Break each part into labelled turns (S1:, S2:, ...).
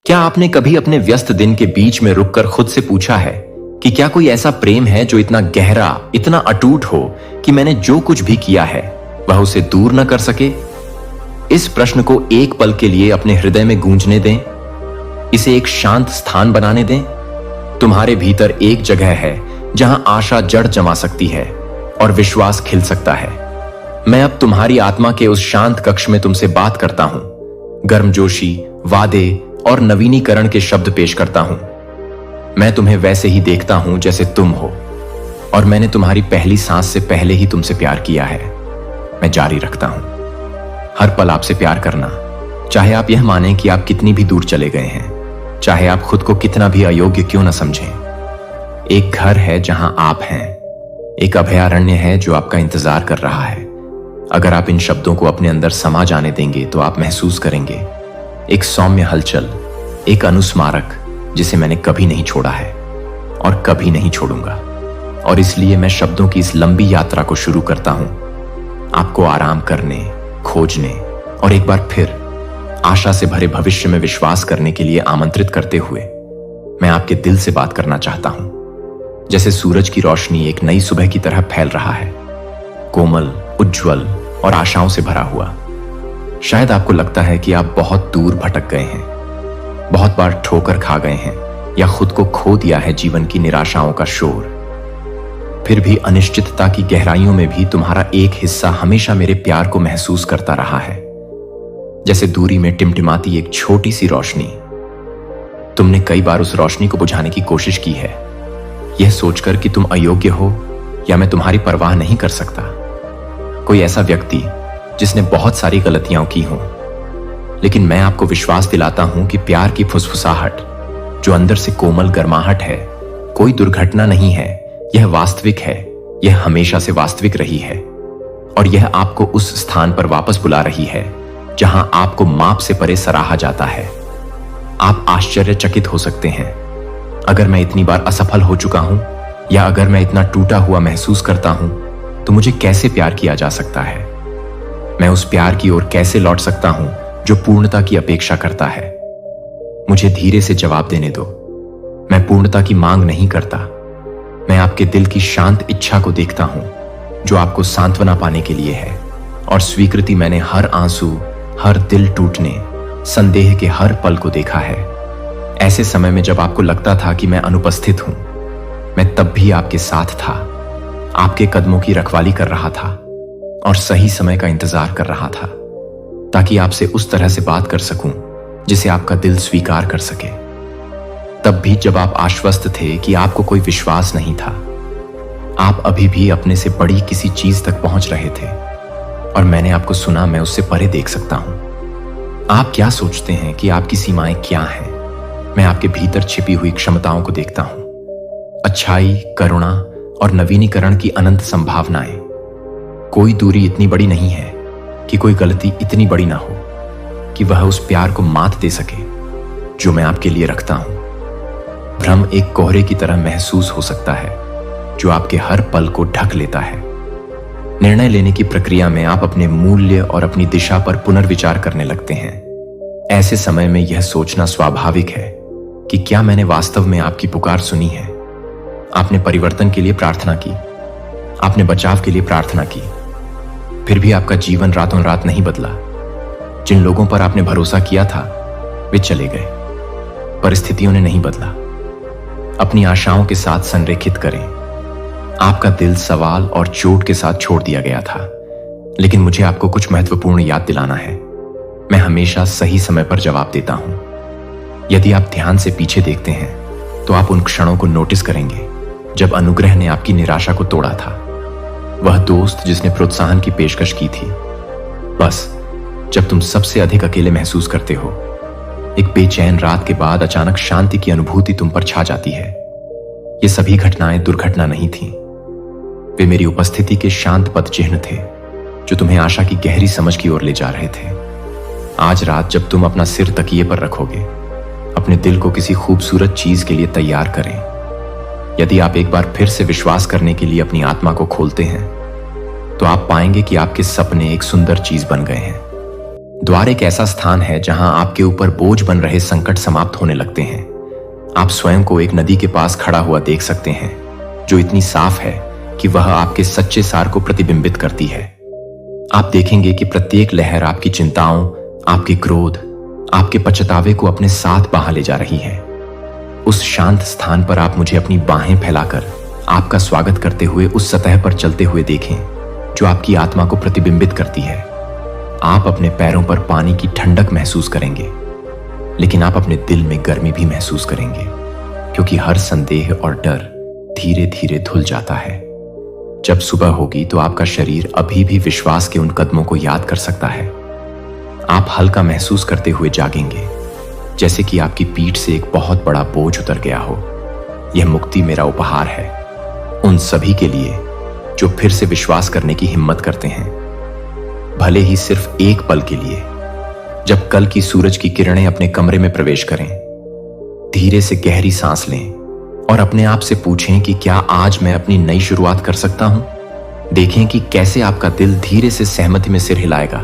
S1: क्या आपने कभी अपने व्यस्त दिन के बीच में रुककर खुद से पूछा है कि क्या कोई ऐसा प्रेम है जो इतना गहरा, इतना अटूट हो कि मैंने जो कुछ भी किया है वह उसे दूर न कर सके? इस प्रश्न को एक पल के लिए अपने हृदय में गूंजने दें, इसे एक शांत स्थान बनाने दें। तुम्हारे भीतर एक जगह है जहां आशा जड़ जमा सकती है और विश्वास खिल सकता है। मैं अब तुम्हारी आत्मा के उस शांत कक्ष में तुमसे बात करता हूं, गर्मजोशी, वादे और नवीनीकरण के शब्द पेश करता हूं। मैं तुम्हें वैसे ही देखता हूं जैसे तुम हो, और मैंने तुम्हारी पहली सांस से पहले ही तुमसे प्यार किया है। मैं जारी रखता हूं हर पल आपसे प्यार करना, चाहे आप यह मानें कि आप कितनी भी दूर चले गए हैं, चाहे आप खुद को कितना भी अयोग्य क्यों न समझें। एक घर है जहां आप हैं, एक अभयारण्य है जो आपका इंतजार कर रहा है। अगर आप इन शब्दों को अपने अंदर समा जाने देंगे तो आप महसूस करेंगे एक सौम्य हलचल, एक अनुस्मारक जिसे मैंने कभी नहीं छोड़ा है और कभी नहीं छोड़ूंगा। और इसलिए मैं शब्दों की इस लंबी यात्रा को शुरू करता हूं, आपको आराम करने, खोजने और एक बार फिर आशा से भरे भविष्य में विश्वास करने के लिए आमंत्रित करते हुए मैं आपके दिल से बात करना चाहता हूं। जैसे सूरज की रोशनी एक नई सुबह की तरह फैल रहा है, कोमल, उज्जवल और आशाओं से भरा हुआ। शायद आपको लगता है कि आप बहुत दूर भटक गए हैं, बहुत बार ठोकर खा गए हैं या खुद को खो दिया है जीवन की निराशाओं का शोर। फिर भी अनिश्चितता की गहराइयों में भी तुम्हारा एक हिस्सा हमेशा मेरे प्यार को महसूस करता रहा है, जैसे दूरी में टिमटिमाती एक छोटी सी रोशनी। तुमने कई बार उस रोशनी को बुझाने की कोशिश की है, यह सोचकर कि तुम अयोग्य हो या मैं तुम्हारी परवाह नहीं कर सकता। कोई ऐसा व्यक्ति जिसने बहुत सारी गलतियां की हों, लेकिन मैं आपको विश्वास दिलाता हूं कि प्यार की फुसफुसाहट, जो अंदर से कोमल गर्माहट है, कोई दुर्घटना नहीं है। यह वास्तविक है, यह हमेशा से वास्तविक रही है, और यह आपको उस स्थान पर वापस बुला रही है जहां आपको माप से परे सराहा जाता है। आप आश्चर्यचकित हो सकते हैं, अगर मैं इतनी बार असफल हो चुका हूं या अगर मैं इतना टूटा हुआ महसूस करता हूं तो मुझे कैसे प्यार किया जा सकता है? मैं उस प्यार की ओर कैसे लौट सकता हूं जो पूर्णता की अपेक्षा करता है? मुझे धीरे से जवाब देने दो। मैं पूर्णता की मांग नहीं करता, मैं आपके दिल की शांत इच्छा को देखता हूं जो आपको सांत्वना पाने के लिए है। और स्वीकृति मैंने हर आंसू, हर दिल टूटने, संदेह के हर पल को देखा है। ऐसे समय में जब आपको लगता था कि मैं अनुपस्थित हूं, मैं तब भी आपके साथ था, आपके कदमों की रखवाली कर रहा था और सही समय का इंतजार कर रहा था, ताकि आपसे उस तरह से बात कर सकूं जिसे आपका दिल स्वीकार कर सके। तब भी जब आप आश्वस्त थे कि आपको कोई विश्वास नहीं था, आप अभी भी अपने से बड़ी किसी चीज तक पहुंच रहे थे, और मैंने आपको सुना मैं उससे परे देख सकता हूं। आप क्या सोचते हैं कि आपकी सीमाएं क्या हैं? मैं आपके भीतर छिपी हुई क्षमताओं को देखता हूं, अच्छाई, करुणा और नवीनीकरण की अनंत संभावनाएं। कोई दूरी इतनी बड़ी नहीं है कि कोई गलती इतनी बड़ी ना हो कि वह उस प्यार को मात दे सके जो मैं आपके लिए रखता हूं। भ्रम एक कोहरे की तरह महसूस हो सकता है जो आपके हर पल को ढक लेता है। निर्णय लेने की प्रक्रिया में आप अपने मूल्य और अपनी दिशा पर पुनर्विचार करने लगते हैं। ऐसे समय में यह सोचना स्वाभाविक है कि क्या मैंने वास्तव में आपकी पुकार सुनी है। आपने परिवर्तन के लिए प्रार्थना की, आपने बचाव के लिए प्रार्थना की, फिर भी आपका जीवन रातों रात नहीं बदला। जिन लोगों पर आपने भरोसा किया था वे चले गए, परिस्थितियों ने नहीं बदला। अपनी आशाओं के साथ संरेखित करें। आपका दिल सवाल और चोट के साथ छोड़ दिया गया था, लेकिन मुझे आपको कुछ महत्वपूर्ण याद दिलाना है। मैं हमेशा सही समय पर जवाब देता हूं। यदि आप ध्यान से पीछे देखते हैं तो आप उन क्षणों को नोटिस करेंगे जब अनुग्रह ने आपकी निराशा को तोड़ा था। वह दोस्त जिसने प्रोत्साहन की पेशकश की थी। बस जब तुम सबसे अधिक अकेले महसूस करते हो, एक बेचैन रात के बाद अचानक शांति की अनुभूति तुम पर छा जाती है। ये सभी घटनाएं दुर्घटना नहीं थीं। वे मेरी उपस्थिति के शांत पद चिन्ह थे जो तुम्हें आशा की गहरी समझ की ओर ले जा रहे थे। आज रात जब तुम अपना सिर तकिए पर रखोगे, अपने दिल को किसी खूबसूरत चीज के लिए तैयार करें। यदि आप एक बार फिर से विश्वास करने के लिए अपनी आत्मा को खोलते हैं तो आप पाएंगे कि आपके सपने एक सुंदर चीज बन गए हैं। द्वार एक ऐसा स्थान है जहां आपके ऊपर बोझ बन रहे संकट समाप्त होने लगते हैं। आप स्वयं को एक नदी के पास खड़ा हुआ देख सकते हैं जो इतनी साफ है कि वह आपके सच्चे सार को प्रतिबिंबित करती है। आप देखेंगे कि प्रत्येक लहर आपकी चिंताओं, आपके क्रोध, आपके पछतावे को अपने साथ बहा ले जा रही है। उस शांत स्थान पर आप मुझे अपनी बाहें फैलाकर आपका स्वागत करते हुए उस सतह पर चलते हुए देखें जो आपकी आत्मा को प्रतिबिंबित करती है। आप अपने पैरों पर पानी की ठंडक महसूस करेंगे, लेकिन आप अपने दिल में गर्मी भी महसूस करेंगे, क्योंकि हर संदेह और डर धीरे धीरे धुल जाता है। जब सुबह होगी तो आपका शरीर अभी भी विश्वास के उन कदमों को याद कर सकता है। आप हल्का महसूस करते हुए जागेंगे, जैसे कि आपकी पीठ से एक बहुत बड़ा बोझ उतर गया हो। यह मुक्ति मेरा उपहार है उन सभी के लिए जो फिर से विश्वास करने की हिम्मत करते हैं, भले ही सिर्फ एक पल के लिए। जब कल की सूरज की किरणें अपने कमरे में प्रवेश करें, धीरे से गहरी सांस लें और अपने आप से पूछें कि क्या आज मैं अपनी नई शुरुआत कर सकता हूं। देखें कि कैसे आपका दिल धीरे से सहमति में सिर हिलाएगा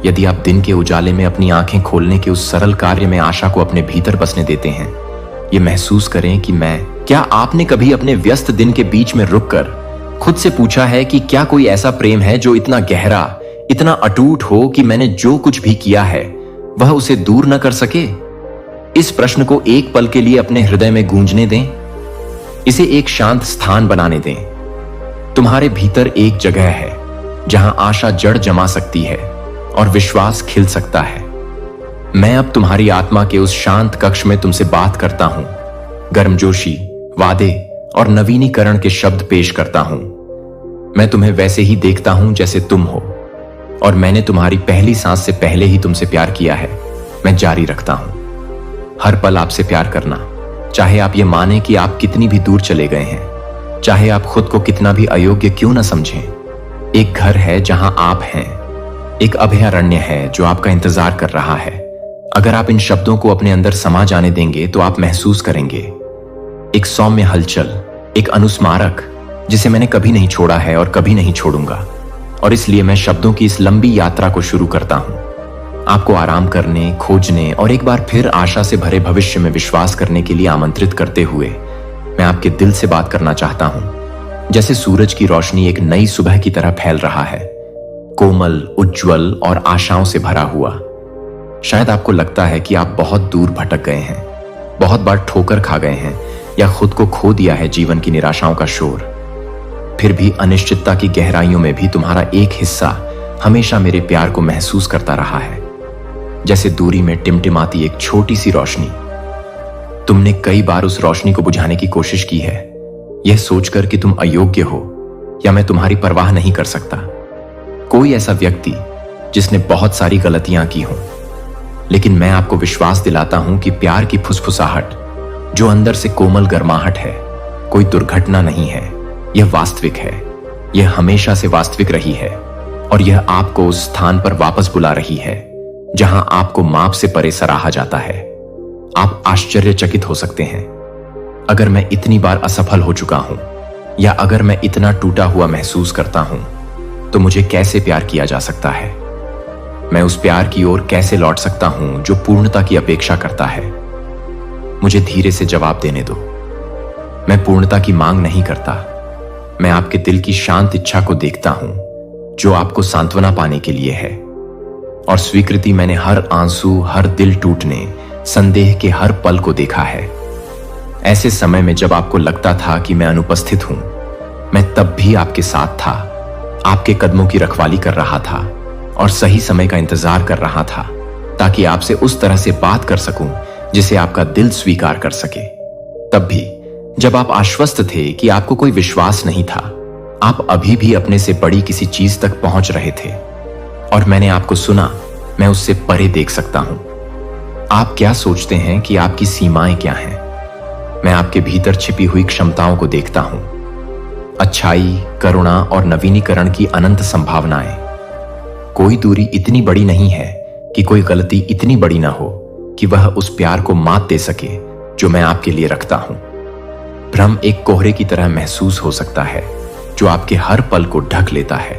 S1: यदि आप दिन के उजाले में अपनी आंखें खोलने के उस सरल कार्य में आशा को अपने भीतर बसने देते हैं। ये महसूस करें कि क्या आपने कभी अपने व्यस्त दिन के बीच में रुककर खुद से पूछा है कि क्या कोई ऐसा प्रेम है जो इतना गहरा, इतना अटूट हो कि मैंने जो कुछ भी किया है वह उसे दूर न कर सके? इस प्रश्न को एक पल के लिए अपने हृदय में गूंजने दें। इसे एक शांत स्थान बनाने दें। तुम्हारे भीतर एक जगह है जहां आशा जड़ जमा सकती है और विश्वास खिल सकता है। मैं अब तुम्हारी आत्मा के उस शांत कक्ष में तुमसे बात करता हूं, गर्मजोशी, वादे और नवीनीकरण के शब्द पेश करता हूं। मैं तुम्हें वैसे ही देखता हूं जैसे तुम हो, और मैंने तुम्हारी पहली सांस से पहले ही तुमसे प्यार किया है। मैं जारी रखता हूं हर पल आपसे प्यार करना, चाहे आप ये माने कि आप कितनी भी दूर चले गए हैं, चाहे आप खुद को कितना भी अयोग्य क्यों न समझें। एक घर है जहां आप हैं, एक अभयारण्य है जो आपका इंतजार कर रहा है। अगर आप इन शब्दों को अपने अंदर समा जाने देंगे तो आप महसूस करेंगे एक सौम्य हलचल, एक अनुस्मारक जिसे मैंने कभी नहीं छोड़ा है और कभी नहीं छोड़ूंगा। और इसलिए मैं शब्दों की इस लंबी यात्रा को शुरू करता हूं, आपको आराम करने, खोजने और एक बार फिर आशा से भरे भविष्य में विश्वास करने के लिए आमंत्रित करते हुए मैं आपके दिल से बात करना चाहता हूं। जैसे सूरज की रोशनी एक नई सुबह की तरह फैल रहा है, कोमल, उज्ज्वल और आशाओं से भरा हुआ। शायद आपको लगता है कि आप बहुत दूर भटक गए हैं, बहुत बार ठोकर खा गए हैं या खुद को खो दिया है जीवन की निराशाओं का शोर। फिर भी अनिश्चितता की गहराइयों में भी तुम्हारा एक हिस्सा हमेशा मेरे प्यार को महसूस करता रहा है, जैसे दूरी में टिमटिमाती एक छोटी सी रोशनी। तुमने कई बार उस रोशनी को बुझाने की कोशिश की है, यह सोचकर कि तुम अयोग्य हो या मैं तुम्हारी परवाह नहीं कर सकता। कोई ऐसा व्यक्ति जिसने बहुत सारी गलतियां की हों, लेकिन मैं आपको विश्वास दिलाता हूं कि प्यार की फुसफुसाहट जो अंदर से कोमल गर्माहट है, कोई दुर्घटना नहीं है। यह वास्तविक है, यह हमेशा से वास्तविक रही है, और यह आपको उस स्थान पर वापस बुला रही है जहां आपको माप से परे सराहा जाता है। आप आश्चर्यचकित हो सकते हैं, अगर मैं इतनी बार असफल हो चुका हूं या अगर मैं इतना टूटा हुआ महसूस करता हूं तो मुझे कैसे प्यार किया जा सकता है? मैं उस प्यार की ओर कैसे लौट सकता हूं जो पूर्णता की अपेक्षा करता है? मुझे धीरे से जवाब देने दो। मैं पूर्णता की मांग नहीं करता, मैं आपके दिल की शांत इच्छा को देखता हूं जो आपको सांत्वना पाने के लिए है। और स्वीकृति, मैंने हर आंसू, हर दिल टूटने, संदेह के हर पल को देखा है। ऐसे समय में जब आपको लगता था कि मैं अनुपस्थित हूं, मैं तब भी आपके साथ था, आपके कदमों की रखवाली कर रहा था और सही समय का इंतजार कर रहा था, ताकि आपसे उस तरह से बात कर सकूं जिसे आपका दिल स्वीकार कर सके। तब भी जब आप आश्वस्त थे कि आपको कोई विश्वास नहीं था, आप अभी भी अपने से बड़ी किसी चीज तक पहुंच रहे थे, और मैंने आपको सुना। मैं उससे परे देख सकता हूं। आप क्या सोचते हैं कि आपकी सीमाएं क्या हैं? मैं आपके भीतर छिपी हुई क्षमताओं को देखता हूं, अच्छाई, करुणा और नवीनीकरण की अनंत संभावनाएं। कोई दूरी इतनी बड़ी नहीं है कि कोई गलती इतनी बड़ी ना हो कि वह उस प्यार को मात दे सके जो मैं आपके लिए रखता हूं। भ्रम एक कोहरे की तरह महसूस हो सकता है जो आपके हर पल को ढक लेता है,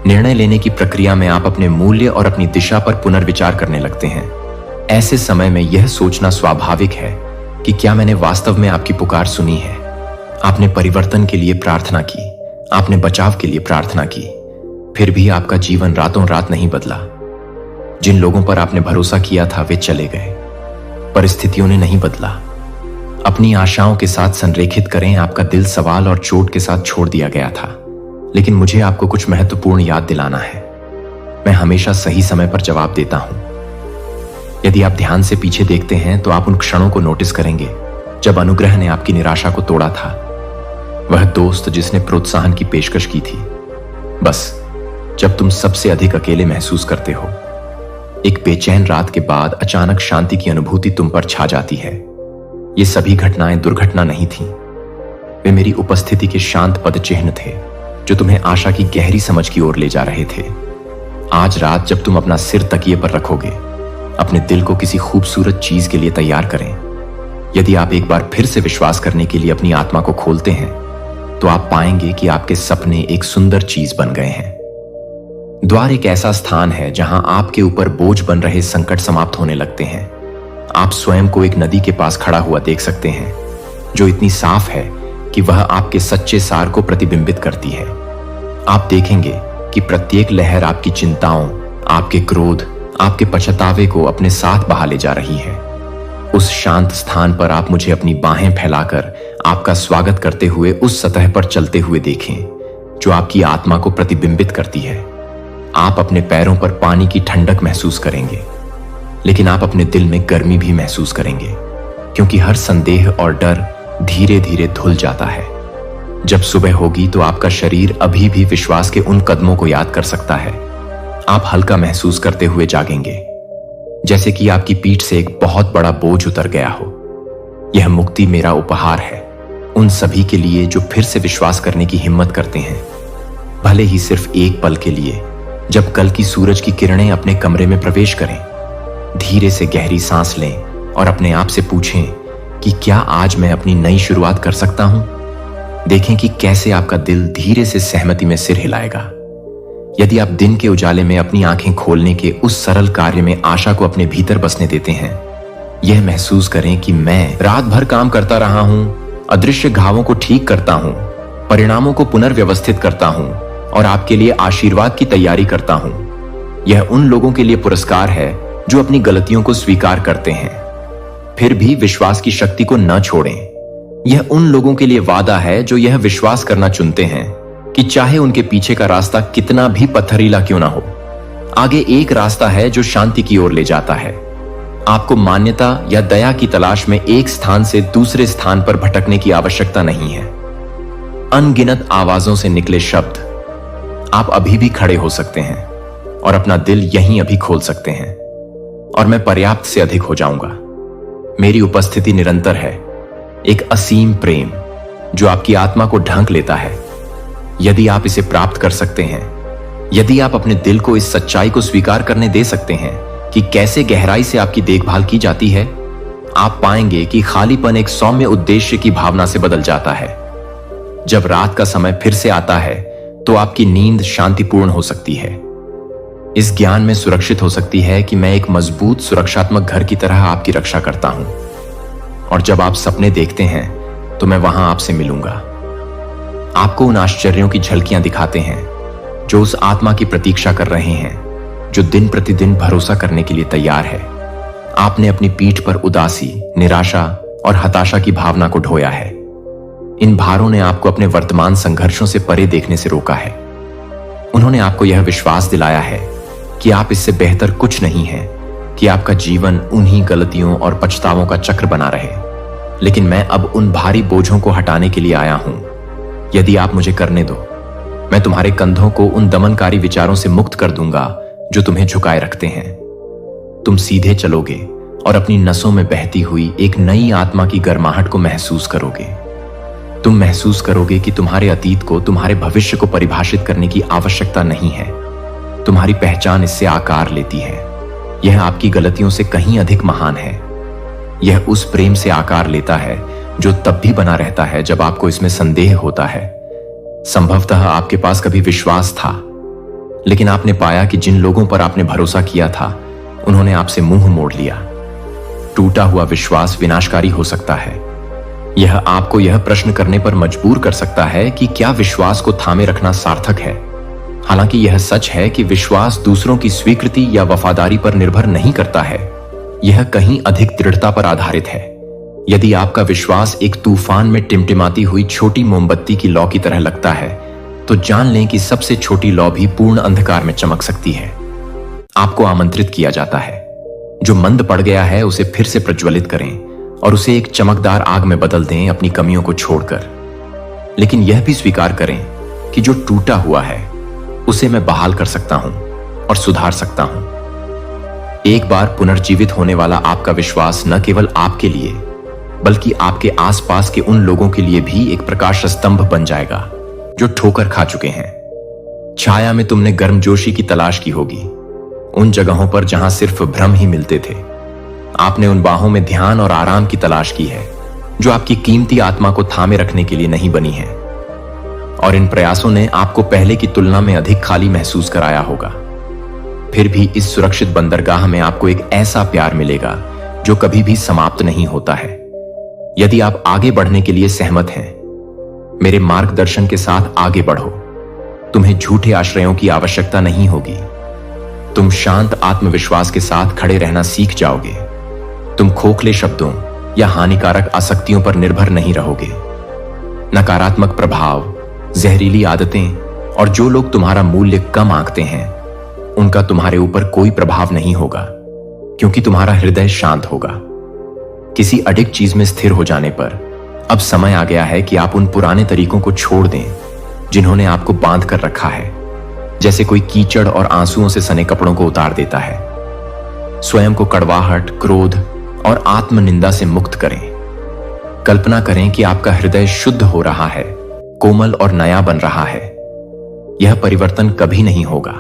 S1: निर्णय लेने की प्रक्रिया में आप अपने मूल्य और अपनी दिशा पर पुनर्विचार करने लगते हैं। ऐसे समय में यह सोचना स्वाभाविक है कि क्या मैंने वास्तव में आपकी पुकार सुनी है। आपने परिवर्तन के लिए प्रार्थना की, आपने बचाव के लिए प्रार्थना की, फिर भी आपका जीवन रातों रात नहीं बदला। जिन लोगों पर आपने भरोसा किया था वे चले गए, परिस्थितियों ने नहीं बदला। अपनी आशाओं के साथ संरेखित करें, आपका दिल सवाल और चोट के साथ छोड़ दिया गया था, लेकिन मुझे आपको कुछ महत्वपूर्ण याद दिलाना है। मैं हमेशा सही समय पर जवाब देता हूं। यदि आप ध्यान से पीछे देखते हैं तो आप उन क्षणों को नोटिस करेंगे जब अनुग्रह ने आपकी निराशा को तोड़ा था। वह दोस्त जिसने प्रोत्साहन की पेशकश की थी, बस जब तुम सबसे अधिक अकेले महसूस करते हो। एक बेचैन रात के बाद अचानक शांति की अनुभूति तुम पर छा जाती है। ये सभी घटनाएं दुर्घटना नहीं थीं, वे मेरी उपस्थिति के शांत पद चिन्ह थे जो तुम्हें आशा की गहरी समझ की ओर ले जा रहे थे। आज रात जब तुम अपना सिर तकिए पर रखोगे, अपने दिल को किसी खूबसूरत चीज के लिए तैयार करें। यदि आप एक बार फिर से विश्वास करने के लिए अपनी आत्मा को खोलते हैं तो आप पाएंगे कि आपके सपने एक सुंदर चीज बन गए हैं। द्वार एक ऐसा स्थान है जहां आपके ऊपर बोझ बन रहे संकट समाप्त होने लगते हैं। आप स्वयं को एक नदी के पास खड़ा हुआ देख सकते हैं जो इतनी साफ है कि वह आपके सच्चे सार को प्रतिबिंबित करती है। आप देखेंगे कि प्रत्येक लहर आपकी चिंताओं, आपके क्रोध, आपके पछतावे को अपने साथ बहा ले जा रही है। उस शांत स्थान पर आप मुझे अपनी बाहें फैलाकर आपका स्वागत करते हुए उस सतह पर चलते हुए देखें जो आपकी आत्मा को प्रतिबिंबित करती है। आप अपने पैरों पर पानी की ठंडक महसूस करेंगे, लेकिन आप अपने दिल में गर्मी भी महसूस करेंगे, क्योंकि हर संदेह और डर धीरे धीरे धुल जाता है। जब सुबह होगी तो आपका शरीर अभी भी विश्वास के उन कदमों को याद कर सकता है। आप हल्का महसूस करते हुए जागेंगे, जैसे कि आपकी पीठ से एक बहुत बड़ा बोझ उतर गया हो। यह मुक्ति मेरा उपहार है उन सभी के लिए जो फिर से विश्वास करने की हिम्मत करते हैं, भले ही सिर्फ एक पल के लिए। जब कल की सूरज की किरणें अपने कमरे में प्रवेश करें, धीरे से गहरी सांस लें और अपने आप से पूछें कि क्या आज मैं अपनी नई शुरुआत कर सकता हूं। देखें कि कैसे आपका दिल धीरे से सहमति में सिर हिलाएगा। यदि आप दिन के उजाले में अपनी आंखें खोलने के उस सरल कार्य में आशा को अपने भीतर बसने देते हैं, यह महसूस करें कि मैं रात भर काम करता रहा हूं, अदृश्य घावों को ठीक करता हूं, परिणामों को पुनर्व्यवस्थित करता हूं और आपके लिए आशीर्वाद की तैयारी करता हूं। यह उन लोगों के लिए पुरस्कार है जो अपनी गलतियों को स्वीकार करते हैं फिर भी विश्वास की शक्ति को न छोड़ें। यह उन लोगों के लिए वादा है जो यह विश्वास करना चुनते हैं कि चाहे उनके पीछे का रास्ता कितना भी पत्थरीला क्यों ना हो, आगे एक रास्ता है जो शांति की ओर ले जाता है। आपको मान्यता या दया की तलाश में एक स्थान से दूसरे स्थान पर भटकने की आवश्यकता नहीं है। अनगिनत आवाजों से निकले शब्द, आप अभी भी खड़े हो सकते हैं और अपना दिल यहीं अभी खोल सकते हैं, और मैं पर्याप्त से अधिक हो जाऊंगा। मेरी उपस्थिति निरंतर है, एक असीम प्रेम जो आपकी आत्मा को ढंक लेता है। यदि आप इसे प्राप्त कर सकते हैं, यदि आप अपने दिल को इस सच्चाई को स्वीकार करने दे सकते हैं कि कैसे गहराई से आपकी देखभाल की जाती है, आप पाएंगे कि खालीपन एक सौम्य उद्देश्य की भावना से बदल जाता है। जब रात का समय फिर से आता है तो आपकी नींद शांतिपूर्ण हो सकती है, इस ज्ञान में सुरक्षित हो सकती है कि मैं एक मजबूत सुरक्षात्मक घर की तरह आपकी रक्षा करता हूं, और जब आप सपने देखते हैं तो मैं वहां आपसे मिलूंगा। आपको उन आश्चर्यों की झलकियां दिखाते हैं जो उस आत्मा की प्रतीक्षा कर रहे हैं जो दिन प्रतिदिन भरोसा करने के लिए तैयार है। आपने अपनी पीठ पर उदासी, निराशा और हताशा की भावना को ढोया है। इन भारों ने आपको अपने वर्तमान संघर्षों से परे देखने से रोका है। उन्होंने आपको यह विश्वास दिलाया है कि आप इससे बेहतर कुछ नहीं है, कि आपका जीवन उन्हीं गलतियों और पछतावों का चक्र बना रहे। लेकिन मैं अब उन भारी बोझों को हटाने के लिए आया हूं। यदि आप मुझे करने दो, मैं तुम्हारे कंधों को उन दमनकारी विचारों से मुक्त कर दूंगा जो तुम्हें झुकाए रखते हैं। तुम सीधे चलोगे और अपनी नसों में बहती हुई एक नई आत्मा की गर्माहट को महसूस करोगे। तुम महसूस करोगे कि तुम्हारे अतीत को, तुम्हारे भविष्य को परिभाषित करने की आवश्यकता नहीं है। तुम्हारी पहचान इससे आकार लेती है। यह आपकी गलतियों से कहीं अधिक महान है। यह उस प्रेम से आकार लेता है जो तब भी बना रहता है जब आपको इसमें संदेह होता है। संभवतः आपके पास कभी विश्वास था, लेकिन आपने पाया कि जिन लोगों पर आपने भरोसा किया था उन्होंने आपसे मुंह मोड़ लिया। टूटा हुआ विश्वास विनाशकारी हो सकता है। यह आपको यह प्रश्न करने पर मजबूर कर सकता है कि क्या विश्वास को थामे रखना सार्थक है। हालांकि यह सच है कि विश्वास दूसरों की स्वीकृति या वफादारी पर निर्भर नहीं करता है, यह कहीं अधिक दृढ़ता पर आधारित है। यदि आपका विश्वास एक तूफान में टिमटिमाती हुई छोटी मोमबत्ती की लौ की तरह लगता है, तो जान लें कि सबसे छोटी लौ भी पूर्ण अंधकार में चमक सकती है। आपको आमंत्रित किया जाता है, जो मंद पड़ गया है उसे फिर से प्रज्वलित करें और उसे एक चमकदार आग में बदल दें, अपनी कमियों को छोड़कर। लेकिन यह भी स्वीकार करें कि जो टूटा हुआ है उसे मैं बहाल कर सकता हूं और सुधार सकता हूं। एक बार पुनर्जीवित होने वाला आपका विश्वास न केवल आपके लिए बल्कि आपके आसपास के उन लोगों के लिए भी एक प्रकाश स्तंभ बन जाएगा जो ठोकर खा चुके हैं। छाया में तुमने गर्मजोशी की तलाश की होगी, उन जगहों पर जहां सिर्फ भ्रम ही मिलते थे। आपने उन बाहों में ध्यान और आराम की तलाश की है जो आपकी कीमती आत्मा को थामे रखने के लिए नहीं बनी है। और इन प्रयासों ने आपको पहले की तुलना में अधिक खाली महसूस कराया होगा। फिर भी इस सुरक्षित बंदरगाह में आपको एक ऐसा प्यार मिलेगा जो कभी भी समाप्त नहीं होता है। यदि आप आगे बढ़ने के लिए सहमत हैं, मेरे मार्गदर्शन के साथ आगे बढ़ो। तुम्हें झूठे आश्रयों की आवश्यकता नहीं होगी। तुम शांत आत्मविश्वास के साथ खड़े रहना सीख जाओगे। तुम खोखले शब्दों या हानिकारक आसक्तियों पर निर्भर नहीं रहोगे। नकारात्मक प्रभाव, जहरीली आदतें और जो लोग तुम्हारा मूल्य कम आंकते हैं, उनका तुम्हारे ऊपर कोई प्रभाव नहीं होगा, क्योंकि तुम्हारा हृदय शांत होगा। किसी अडिग चीज में स्थिर हो जाने पर अब समय आ गया है कि आप उन पुराने तरीकों को छोड़ दें जिन्होंने आपको बांध कर रखा है, जैसे कोई कीचड़ और आंसुओं से सने कपड़ों को उतार देता है। स्वयं को कड़वाहट, क्रोध और आत्मनिंदा से मुक्त करें। कल्पना करें कि आपका हृदय शुद्ध हो रहा है, कोमल और नया बन रहा है। यह परिवर्तन कभी नहीं होगा।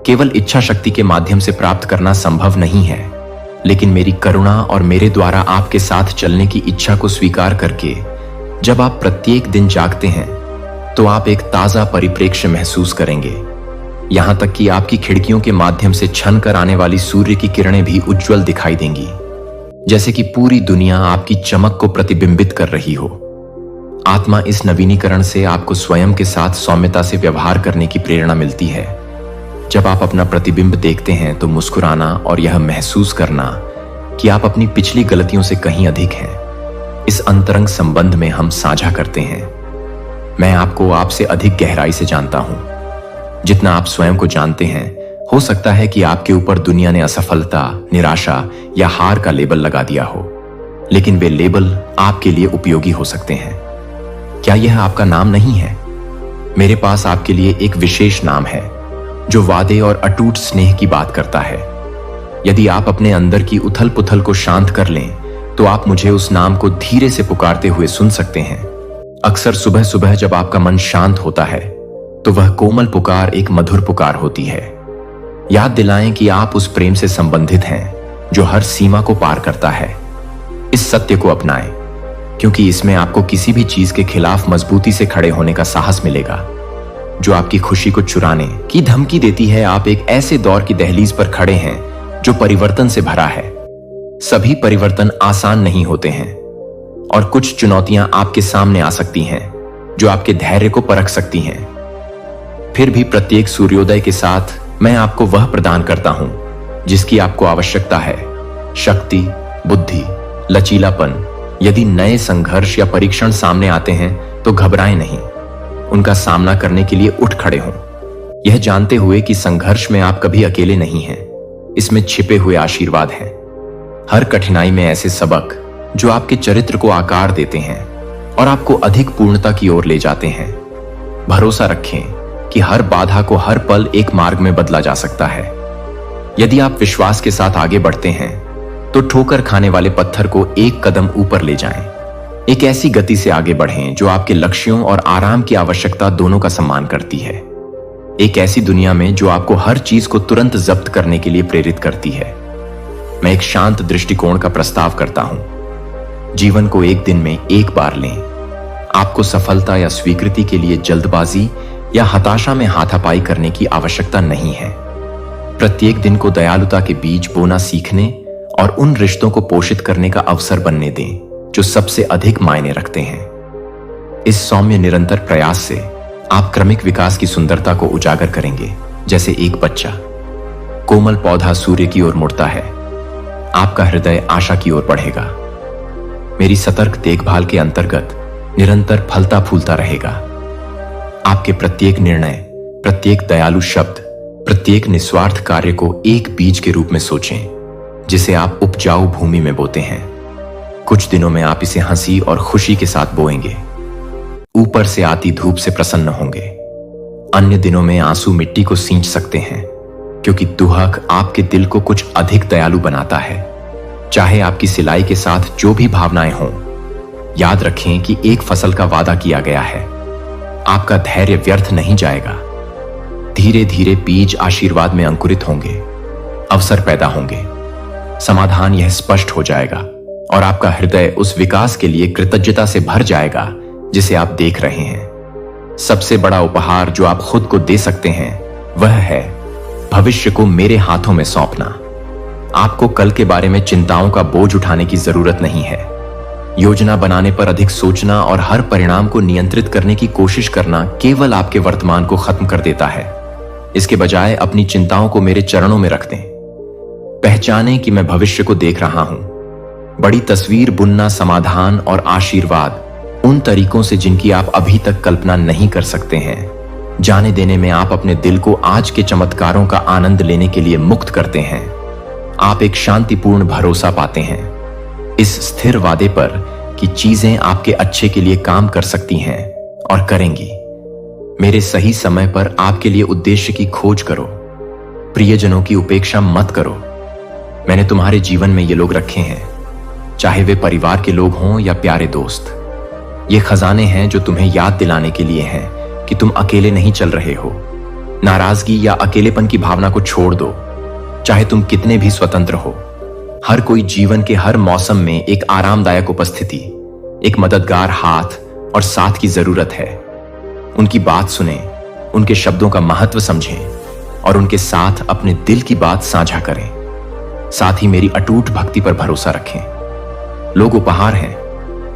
S1: केवल इच्छा शक्ति के माध्यम से प्राप्त करना संभव नहीं है, लेकिन मेरी करुणा और मेरे द्वारा आपके साथ चलने की इच्छा को स्वीकार करके जब आप प्रत्येक दिन जागते हैं तो आप एक ताजा परिप्रेक्ष्य महसूस करेंगे। यहां तक कि आपकी खिड़कियों के माध्यम से छन कर आने वाली सूर्य की किरणें भी उज्जवल दिखाई देंगी, जैसे कि पूरी दुनिया आपकी चमक को प्रतिबिंबित कर रही हो। आत्मा इस नवीनीकरण से आपको स्वयं के साथ सौम्यता से व्यवहार करने की प्रेरणा मिलती है। जब आप अपना प्रतिबिंब देखते हैं तो मुस्कुराना और यह महसूस करना कि आप अपनी पिछली गलतियों से कहीं अधिक हैं, इस अंतरंग संबंध में हम साझा करते हैं। मैं आपको आपसे अधिक गहराई से जानता हूं। जितना आप स्वयं को जानते हैं, हो सकता है कि आपके ऊपर दुनिया ने असफलता, निराशा या हार का लेबल लगा दिया हो, लेकिन वे लेबल आपके लिए उपयोगी हो सकते हैं। क्या यह आपका नाम नहीं है? मेरे पास आपके लिए एक विशेष नाम है जो वादे और अटूट स्नेह की बात करता है। यदि आप अपने अंदर की उथल पुथल को शांत कर लें तो आप मुझे उस नाम को धीरे से पुकारते हुए सुन सकते हैं। अक्सर सुबह सुबह जब आपका मन शांत होता है तो वह कोमल पुकार एक मधुर पुकार होती है। याद दिलाएं कि आप उस प्रेम से संबंधित हैं जो हर सीमा को पार करता है। इस सत्य को अपनाएं, क्योंकि इसमें आपको किसी भी चीज के खिलाफ मजबूती से खड़े होने का साहस मिलेगा जो आपकी खुशी को चुराने की धमकी देती है। आप एक ऐसे दौर की दहलीज पर खड़े हैं जो परिवर्तन से भरा है। सभी परिवर्तन आसान नहीं होते हैं और कुछ चुनौतियां आपके सामने आ सकती हैं जो आपके धैर्य को परख सकती हैं। फिर भी प्रत्येक सूर्योदय के साथ मैं आपको वह प्रदान करता हूं जिसकी आपको आवश्यकता है, शक्ति, बुद्धि, लचीलापन। यदि नए संघर्ष या परीक्षण सामने आते हैं तो घबराएं नहीं, उनका सामना करने के लिए उठ खड़े हों, यह जानते हुए कि संघर्ष में आप कभी अकेले नहीं हैं। इसमें छिपे हुए आशीर्वाद हैं। हर कठिनाई में ऐसे सबक जो आपके चरित्र को आकार देते हैं और आपको अधिक पूर्णता की ओर ले जाते हैं। भरोसा रखें कि हर बाधा को हर पल एक मार्ग में बदला जा सकता है। यदि आप विश्वास के साथ आगे बढ़ते हैं तो ठोकर खाने वाले पत्थर को एक कदम ऊपर ले जाएं। एक ऐसी गति से आगे बढ़ें जो आपके लक्ष्यों और आराम की आवश्यकता दोनों का सम्मान करती है। एक ऐसी दुनिया में जो आपको हर चीज को तुरंत जब्त करने के लिए प्रेरित करती है। मैं एक शांत दृष्टिकोण का प्रस्ताव करता हूं। जीवन को एक दिन में एक बार लें। आपको सफलता या स्वीकृति के लिए जल्दबाजी या हताशा में हाथापाई करने की आवश्यकता नहीं है। प्रत्येक दिन को दयालुता के बीज बोना सीखने और उन रिश्तों को पोषित करने का अवसर बनने दें जो सबसे अधिक मायने रखते हैं। इस सौम्य निरंतर प्रयास से आप क्रमिक विकास की सुंदरता को उजागर करेंगे। जैसे एक बच्चा कोमल पौधा सूर्य की ओर मुड़ता है, आपका हृदय आशा की ओर बढ़ेगा। मेरी सतर्क देखभाल के अंतर्गत निरंतर फलता फूलता रहेगा। आपके प्रत्येक निर्णय, प्रत्येक दयालु शब्द, प्रत्येक निस्वार्थ कार्य को एक बीज के रूप में सोचें जिसे आप उपजाऊ भूमि में बोते हैं। कुछ दिनों में आप इसे हंसी और खुशी के साथ बोएंगे, ऊपर से आती धूप से प्रसन्न होंगे। अन्य दिनों में आंसू मिट्टी को सींच सकते हैं, क्योंकि दुहक आपके दिल को कुछ अधिक दयालु बनाता है। चाहे आपकी सिलाई के साथ जो भी भावनाएं हों, याद रखें कि एक फसल का वादा किया गया है। आपका धैर्य व्यर्थ नहीं जाएगा। धीरे धीरे बीज आशीर्वाद में अंकुरित होंगे, अवसर पैदा होंगे, समाधान यह स्पष्ट हो जाएगा और आपका हृदय उस विकास के लिए कृतज्ञता से भर जाएगा जिसे आप देख रहे हैं। सबसे बड़ा उपहार जो आप खुद को दे सकते हैं वह है भविष्य को मेरे हाथों में सौंपना। आपको कल के बारे में चिंताओं का बोझ उठाने की जरूरत नहीं है। योजना बनाने पर अधिक सोचना और हर परिणाम को नियंत्रित करने की कोशिश करना केवल आपके वर्तमान को खत्म कर देता है। इसके बजाय अपनी चिंताओं को मेरे चरणों में रख दें। पहचानें कि मैं भविष्य को देख रहा हूं। बड़ी तस्वीर बुनना समाधान और आशीर्वाद उन तरीकों से जिनकी आप अभी तक कल्पना नहीं कर सकते हैं। जाने देने में आप अपने दिल को आज के चमत्कारों का आनंद लेने के लिए मुक्त करते हैं। आप एक शांतिपूर्ण भरोसा पाते हैं इस स्थिर वादे पर कि चीजें आपके अच्छे के लिए काम कर सकती हैं और करेंगी। मेरे सही समय पर आपके लिए उद्देश्य की खोज करो। प्रियजनों की उपेक्षा मत करो। मैंने तुम्हारे जीवन में ये लोग रखे हैं, चाहे वे परिवार के लोग हों या प्यारे दोस्त। ये खजाने हैं जो तुम्हें याद दिलाने के लिए हैं कि तुम अकेले नहीं चल रहे हो। नाराजगी या अकेलेपन की भावना को छोड़ दो, चाहे तुम कितने भी स्वतंत्र हो। हर कोई जीवन के हर मौसम में एक आरामदायक उपस्थिति, एक मददगार हाथ और साथ की जरूरत है। उनकी बात सुने, उनके शब्दों का महत्व समझें और उनके साथ अपने दिल की बात साझा करें। साथ ही मेरी अटूट भक्ति पर भरोसा रखें। लोग उपहार हैं,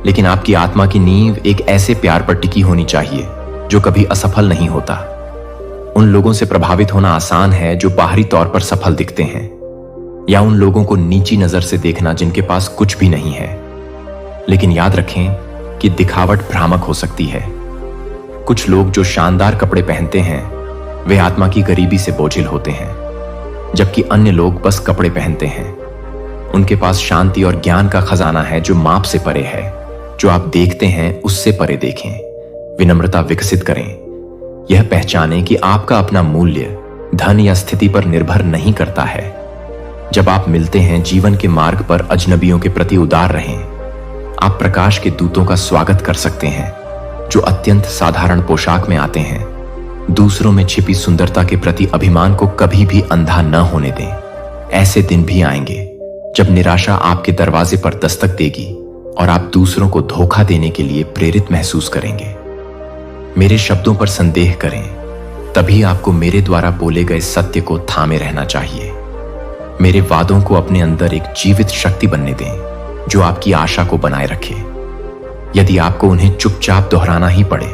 S1: लेकिन आपकी आत्मा की नींव एक ऐसे प्यार पर टिकी होनी चाहिए जो कभी असफल नहीं होता। उन लोगों से प्रभावित होना आसान है जो बाहरी तौर पर सफल दिखते हैं, या उन लोगों को नीची नजर से देखना जिनके पास कुछ भी नहीं है। लेकिन याद रखें कि दिखावट भ्रामक हो सकती है। कुछ लोग जो शानदार कपड़े पहनते हैं वे आत्मा की गरीबी से बोझिल होते हैं, जबकि अन्य लोग बस कपड़े पहनते हैं। उनके पास शांति और ज्ञान का खजाना है जो माप से परे है। जो आप देखते हैं उससे परे देखें। विनम्रता विकसित करें। यह पहचानें कि आपका अपना मूल्य धन या स्थिति पर निर्भर नहीं करता है। जब आप मिलते हैं जीवन के मार्ग पर अजनबियों के प्रति उदार रहें। आप प्रकाश के दूतों का स्वागत कर सकते हैं जो अत्यंत साधारण पोशाक में आते हैं। दूसरों में छिपी सुंदरता के प्रति अभिमान को कभी भी अंधा न होने दें। ऐसे दिन भी आएंगे जब निराशा आपके दरवाजे पर दस्तक देगी और आप दूसरों को धोखा देने के लिए प्रेरित महसूस करेंगे। मेरे शब्दों पर संदेह करें, तभी आपको मेरे द्वारा बोले गए सत्य को थामे रहना चाहिए। मेरे वादों को अपने अंदर एक जीवित शक्ति बनने दें जो आपकी आशा को बनाए रखे। यदि आपको उन्हें चुपचाप दोहराना ही पड़े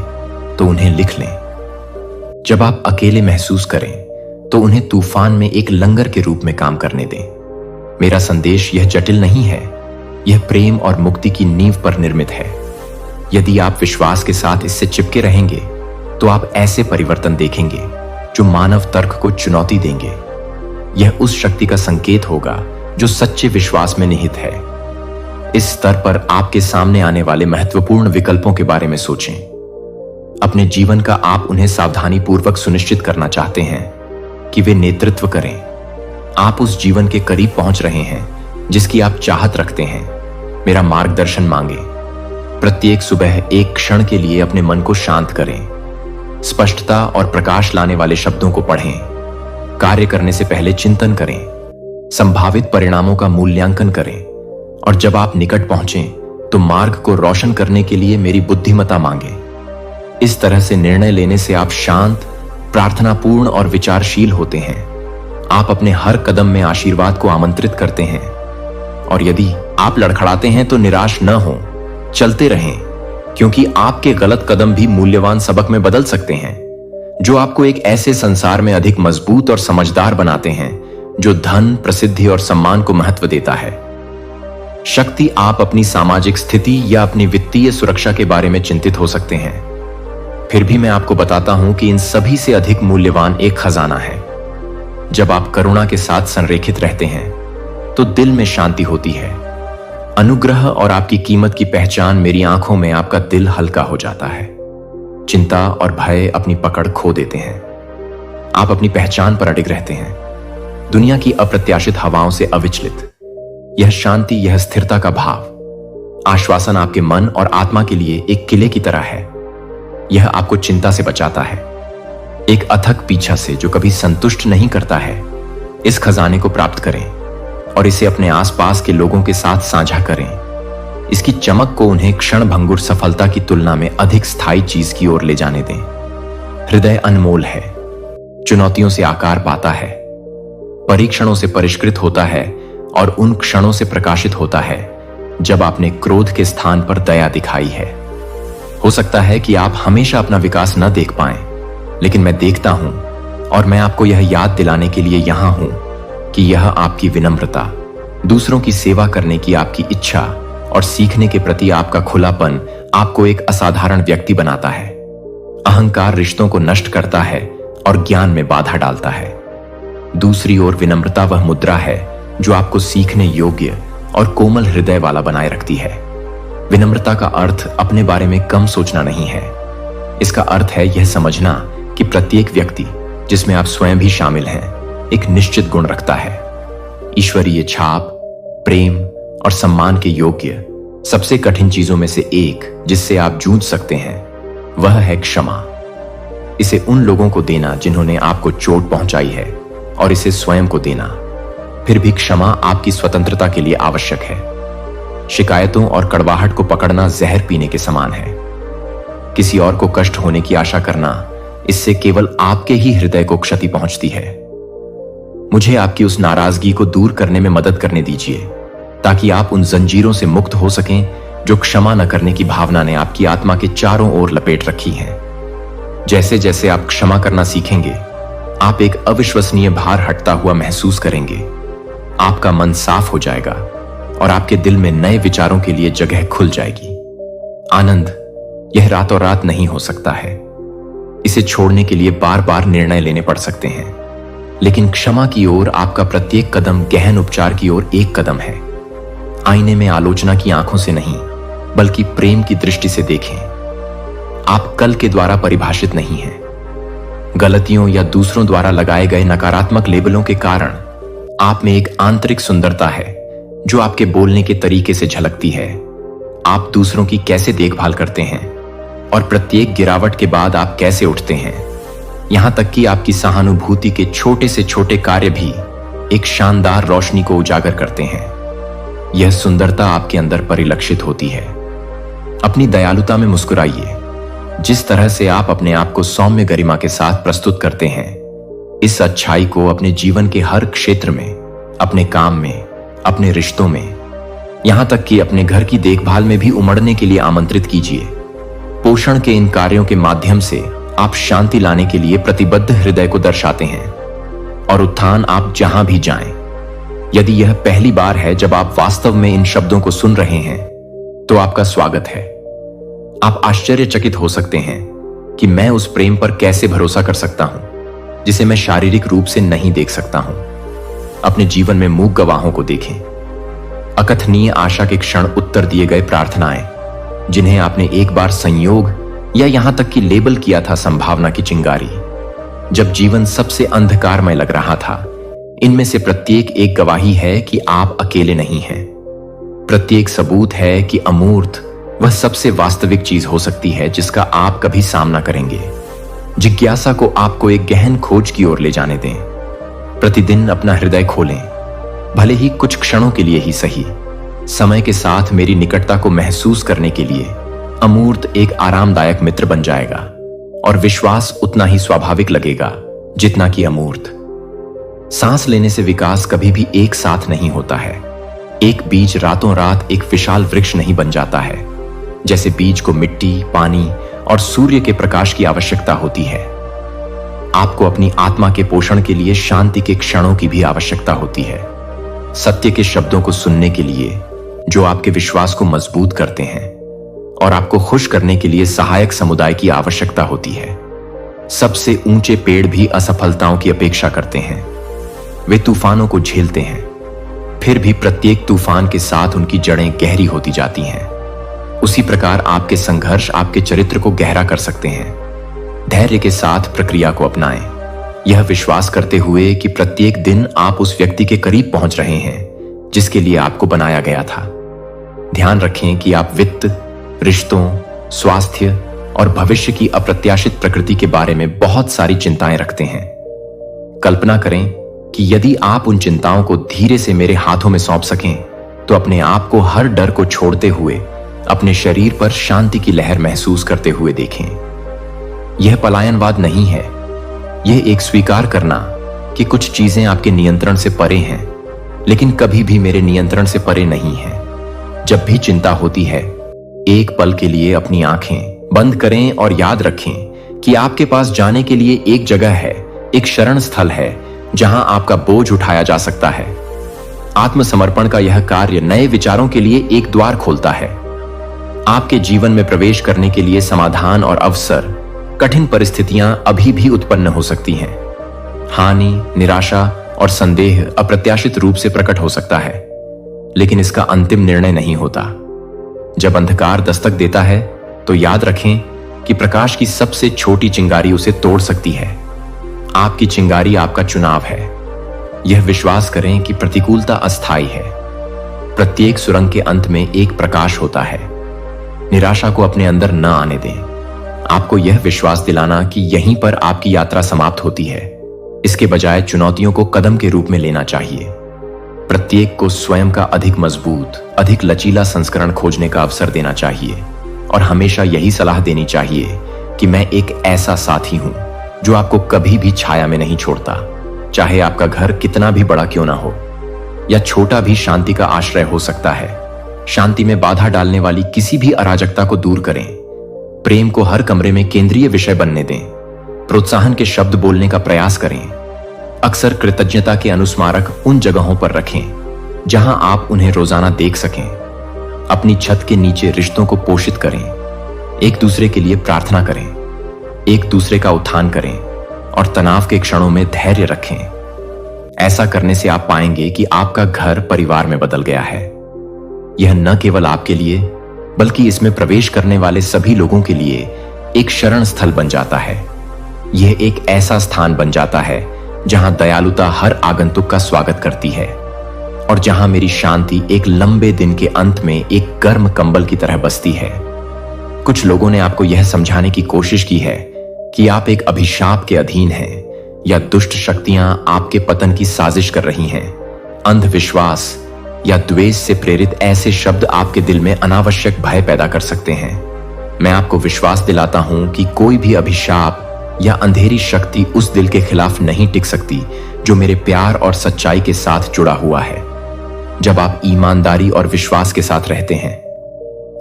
S1: तो उन्हें लिख लें। जब आप अकेले महसूस करें तो उन्हें तूफान में एक लंगर के रूप में काम करने दें। मेरा संदेश यह जटिल नहीं है, यह प्रेम और मुक्ति की नींव पर निर्मित है। यदि आप विश्वास के साथ इससे चिपके रहेंगे तो आप ऐसे परिवर्तन देखेंगे जो मानव तर्क को चुनौती देंगे। यह उस शक्ति का संकेत होगा जो सच्चे विश्वास में निहित है। इस स्तर पर आपके सामने आने वाले महत्वपूर्ण विकल्पों के बारे में सोचें। अपने जीवन का आप उन्हें सावधानी पूर्वक सुनिश्चित करना चाहते हैं कि वे नेतृत्व करें। आप उस जीवन के करीब पहुंच रहे हैं जिसकी आप चाहत रखते हैं। मेरा मार्गदर्शन मांगे। प्रत्येक सुबह एक क्षण के लिए अपने मन को शांत करें। स्पष्टता और प्रकाश लाने वाले शब्दों को पढ़ें। कार्य करने से पहले चिंतन करें। संभावित परिणामों का मूल्यांकन करें और जब आप निकट पहुंचें तो मार्ग को रोशन करने के लिए मेरी बुद्धिमत्ता मांगें। इस तरह से निर्णय लेने से आप शांत, प्रार्थनापूर्ण और विचारशील होते हैं। आप अपने हर कदम में आशीर्वाद को आमंत्रित करते हैं। और यदि आप लड़खड़ाते हैं तो निराश न हो, चलते रहें, क्योंकि आपके गलत कदम भी मूल्यवान सबक में बदल सकते हैं, जो आपको एक ऐसे संसार में अधिक मजबूत और समझदार बनाते हैं जो धन, प्रसिद्धि और सम्मान को महत्व देता है। शक्ति, आप अपनी सामाजिक स्थिति या अपनी वित्तीय सुरक्षा के बारे में चिंतित हो सकते हैं। फिर भी मैं आपको बताता हूं कि इन सभी से अधिक मूल्यवान एक खजाना है। जब आप करुणा के साथ संरेखित रहते हैं तो दिल में शांति होती है। अनुग्रह और आपकी कीमत की पहचान मेरी आंखों में आपका दिल हल्का हो जाता है। चिंता और भय अपनी पकड़ खो देते हैं। आप अपनी पहचान पर अडिग रहते हैं, दुनिया की अप्रत्याशित हवाओं से अविचलित। यह शांति, यह स्थिरता का भाव, आश्वासन आपके मन और आत्मा के लिए एक किले की तरह है। यह आपको चिंता से बचाता है, एक अथक पीछा से जो कभी संतुष्ट नहीं करता है। इस खजाने को प्राप्त करें और इसे अपने आसपास के लोगों के साथ साझा करें। इसकी चमक को उन्हें क्षणभंगुर सफलता की तुलना में अधिक स्थायी चीज की ओर ले जाने दें। हृदय अनमोल है, चुनौतियों से आकार पाता है, परीक्षणों से परिष्कृत होता है और उन क्षणों से प्रकाशित होता है जब आपने क्रोध के स्थान पर दया दिखाई है। हो सकता है कि आप हमेशा अपना विकास न देख पाएं, लेकिन मैं देखता हूं और मैं आपको यह याद दिलाने के लिए यहां हूं कि यह आपकी विनम्रता, दूसरों की सेवा करने की आपकी इच्छा और सीखने के प्रति आपका खुलापन आपको एक असाधारण व्यक्ति बनाता है। अहंकार रिश्तों को नष्ट करता है और ज्ञान में बाधा डालता है। दूसरी ओर विनम्रता वह मुद्रा है जो आपको सीखने योग्य और कोमल हृदय वाला बनाए रखती है। विनम्रता का अर्थ अपने बारे में कम सोचना नहीं है। इसका अर्थ है यह समझना कि प्रत्येक व्यक्ति, जिसमें आप स्वयं भी शामिल हैं, एक निश्चित गुण रखता है। ईश्वरीय छाप, प्रेम और सम्मान के योग्य सबसे कठिन चीजों में से एक जिससे आप जूझ सकते हैं वह है क्षमा। इसे उन लोगों को देना जिन्होंने आपको चोट पहुंचाई है और इसे स्वयं को देना। फिर भी क्षमा आपकी स्वतंत्रता के लिए आवश्यक है। शिकायतों और कड़वाहट को पकड़ना जहर पीने के समान है। किसी और को कष्ट होने की आशा करना, इससे केवल आपके ही हृदय को क्षति पहुंचती है। मुझे आपकी उस नाराजगी को दूर करने में मदद करने दीजिए ताकि आप उन जंजीरों से मुक्त हो सकें जो क्षमा न करने की भावना ने आपकी आत्मा के चारों ओर लपेट रखी है। जैसे जैसे आप क्षमा करना सीखेंगे, आप एक अविश्वसनीय भार हटता हुआ महसूस करेंगे। आपका मन साफ हो जाएगा और आपके दिल में नए विचारों के लिए जगह खुल जाएगी। आनंद यह रातों रात नहीं हो सकता है। इसे छोड़ने के लिए बार बार निर्णय लेने पड़ सकते हैं, लेकिन क्षमा की ओर आपका प्रत्येक कदम गहन उपचार की ओर एक कदम है। आईने में आलोचना की आंखों से नहीं, बल्कि प्रेम की दृष्टि से देखें। आप कल के द्वारा परिभाषित नहीं हैं। गलतियों या दूसरों द्वारा लगाए गए नकारात्मक लेबलों के कारण आप में एक आंतरिक सुंदरता है जो आपके बोलने के तरीके से झलकती है। आप दूसरों की कैसे देखभाल करते हैं और प्रत्येक गिरावट के बाद आप कैसे उठते हैं, यहां तक कि आपकी सहानुभूति के छोटे से छोटे कार्य भी एक शानदार रोशनी को उजागर करते हैं। यह सुंदरता आपके अंदर परिलक्षित होती है। अपनी दयालुता में मुस्कुराइए। जिस तरह से आप अपने आप को सौम्य गरिमा के साथ प्रस्तुत करते हैं, इस अच्छाई को अपने जीवन के हर क्षेत्र में, अपने काम में, अपने रिश्तों में, यहां तक कि अपने घर की देखभाल में भी उमड़ने के लिए आमंत्रित कीजिए। पोषण के इन कार्यों के माध्यम से आप शांति लाने के लिए प्रतिबद्ध हृदय को दर्शाते हैं और उत्थान आप जहां भी जाएं। यदि यह पहली बार है जब आप वास्तव में इन शब्दों को सुन रहे हैं, तो आपका स्वागत है। आप आश्चर्यचकित हो सकते हैं कि मैं उस प्रेम पर कैसे भरोसा कर सकता हूं जिसे मैं शारीरिक रूप से नहीं देख सकता हूं। अपने जीवन में मूक गवाहों को देखें। अकथनीय आशा के क्षण उत्तर दिए गए प्रार्थनाएं, जिन्हें आपने एक बार संयोग या यहां तक कि लेबल किया था संभावना की चिंगारी। जब जीवन सबसे अंधकारमय लग रहा था, इनमें से प्रत्येक एक गवाही है कि आप अकेले नहीं हैं। प्रत्येक सबूत है कि अमूर्त वह सबसे वास्तविक चीज हो सकती है जिसका आप कभी सामना करेंगे। जिज्ञासा को आपको एक गहन खोज की ओर ले जाने दें। प्रतिदिन अपना हृदय खोलें, भले ही कुछ क्षणों के लिए ही सही। समय के साथ मेरी निकटता को महसूस करने के लिए अमूर्त एक आरामदायक मित्र बन जाएगा और विश्वास उतना ही स्वाभाविक लगेगा जितना कि अमूर्त। सांस लेने से विकास कभी भी एक साथ नहीं होता है। एक बीज रातों रात एक विशाल वृक्ष नहीं बन जाता है। जैसे बीज को मिट्टी, पानी और सूर्य के प्रकाश की आवश्यकता होती है, आपको अपनी आत्मा के पोषण के लिए शांति के क्षणों की भी आवश्यकता होती है। सत्य के शब्दों को सुनने के लिए जो आपके विश्वास को मजबूत करते हैं, और आपको खुश करने के लिए सहायक समुदाय की आवश्यकता होती है। सबसे ऊंचे पेड़ भी असफलताओं की अपेक्षा करते हैं। वे तूफानों को झेलते हैं, फिर भी प्रत्येक तूफान के साथ उनकी जड़ें गहरी होती जाती हैं। उसी प्रकार आपके संघर्ष आपके चरित्र को गहरा कर सकते हैं। धैर्य के साथ प्रक्रिया को अपनाएं, यह विश्वास करते हुए कि प्रत्येक दिन आप उस व्यक्ति के करीब पहुंच रहे हैं जिसके लिए आपको बनाया गया था। ध्यान रखें कि आप वित्त, रिश्तों, स्वास्थ्य और भविष्य की अप्रत्याशित प्रकृति के बारे में बहुत सारी चिंताएं रखते हैं। कल्पना करें कि यदि आप उन चिंताओं को धीरे से मेरे हाथों में सौंप सकें तो अपने आप को हर डर को छोड़ते हुए अपने शरीर पर शांति की लहर महसूस करते हुए देखें। यह पलायनवाद नहीं है, यह एक स्वीकार करना कि कुछ चीजें आपके नियंत्रण से परे हैं, लेकिन कभी भी मेरे नियंत्रण से परे नहीं हैं। जब भी चिंता होती है, एक पल के लिए अपनी आंखें बंद करें और याद रखें कि आपके पास जाने के लिए एक जगह है, एक शरण स्थल है जहां आपका बोझ उठाया जा सकता है। आत्मसमर्पण का यह कार्य नए विचारों के लिए एक द्वार खोलता है। आपके जीवन में प्रवेश करने के लिए समाधान और अवसर, कठिन परिस्थितियां अभी भी उत्पन्न हो सकती हैं। हानि, निराशा और संदेह अप्रत्याशित रूप से प्रकट हो सकता है, लेकिन इसका अंतिम निर्णय नहीं होता। जब अंधकार दस्तक देता है तो याद रखें कि प्रकाश की सबसे छोटी चिंगारी उसे तोड़ सकती है। आपकी चिंगारी आपका चुनाव है। यह विश्वास करें कि प्रतिकूलता अस्थायी है। प्रत्येक सुरंग के अंत में एक प्रकाश होता है। निराशा को अपने अंदर न आने दें। आपको यह विश्वास दिलाना कि यहीं पर आपकी यात्रा समाप्त होती है, इसके बजाय चुनौतियों को कदम के रूप में लेना चाहिए। प्रत्येक को स्वयं का अधिक मजबूत, अधिक लचीला संस्करण खोजने का अवसर देना चाहिए, और हमेशा यही सलाह देनी चाहिए कि मैं एक ऐसा साथी हूं जो आपको कभी भी छाया में नहीं छोड़ता। चाहे आपका घर कितना भी बड़ा क्यों ना हो या छोटा, भी शांति का आश्रय हो सकता है। शांति में बाधा डालने वाली किसी भी अराजकता को दूर करें। प्रेम को हर कमरे में केंद्रीय विषय बनने दें। प्रोत्साहन के शब्द बोलने का प्रयास करें। अक्सर कृतज्ञता के अनुस्मारक उन जगहों पर रखें जहां आप उन्हें रोजाना देख सकें। अपनी छत के नीचे रिश्तों को पोषित करें। एक दूसरे के लिए प्रार्थना करें, एक दूसरे का उत्थान करें और तनाव के क्षणों में धैर्य रखें। ऐसा करने से आप पाएंगे कि आपका घर परिवार में बदल गया है। यह न केवल आपके लिए बल्कि इसमें प्रवेश करने वाले सभी लोगों के लिए एक शरण स्थल बन जाता है। यह एक ऐसा स्थान बन जाता है जहां दयालुता हर आगंतुक का स्वागत करती है और जहां मेरी शांति एक लंबे दिन के अंत में एक गर्म कंबल की तरह बसती है। कुछ लोगों ने आपको यह समझाने की कोशिश की है कि आप एक अभिशाप के अधीन हैं या दुष्ट शक्तियां आपके पतन की साजिश कर रही हैं। अंधविश्वास या द्वेष से प्रेरित ऐसे शब्द आपके दिल में अनावश्यक भय पैदा कर सकते हैं। मैं आपको विश्वास दिलाता हूं कि कोई भी अभिशाप या अंधेरी शक्ति उस दिल के खिलाफ नहीं टिक सकती जो मेरे प्यार और सच्चाई के साथ जुड़ा हुआ है। जब आप ईमानदारी और विश्वास के साथ रहते हैं,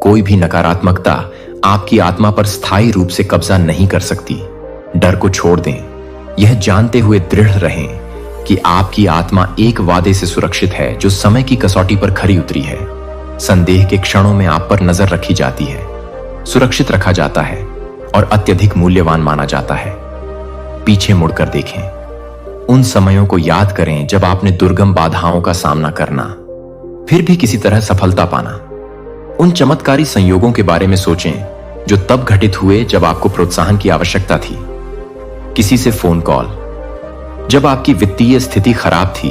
S1: कोई भी नकारात्मकता आपकी आत्मा पर स्थायी रूप से कब्जा नहीं कर सकती। डर को छोड़ दें, यह जानते हुए दृढ़ रहें कि आपकी आत्मा एक वादे से सुरक्षित है जो समय की कसौटी पर खरी उतरी है। संदेह के क्षणों में आप पर नजर रखी जाती है, सुरक्षित रखा जाता है और अत्यधिक मूल्यवान माना जाता है। पीछे मुड़कर देखें। उन समयों को याद करें जब आपने दुर्गम बाधाओं का सामना करना, फिर भी किसी तरह सफलता पाना। उन चमत्कारी संयोगों के बारे में सोचें जो तब घटित हुए जब आपको प्रोत्साहन की आवश्यकता थी। किसी से फोन कॉल जब आपकी वित्तीय स्थिति खराब थी,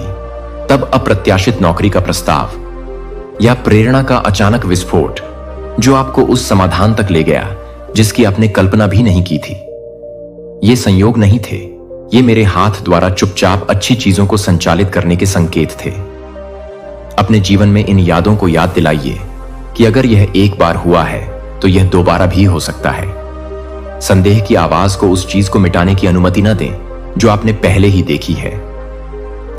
S1: तब अप्रत्याशित नौकरी का प्रस्ताव या प्रेरणा का अचानक विस्फोट जो आपको उस समाधान तक ले गया जिसकी आपने कल्पना भी नहीं की थी। ये संयोग नहीं थे, ये मेरे हाथ द्वारा चुपचाप अच्छी चीजों को संचालित करने के संकेत थे। अपने जीवन में इन यादों को याद दिलाइए कि अगर यह एक बार हुआ है तो यह दोबारा भी हो सकता है। संदेह की आवाज को उस चीज को मिटाने की अनुमति न दें जो आपने पहले ही देखी है।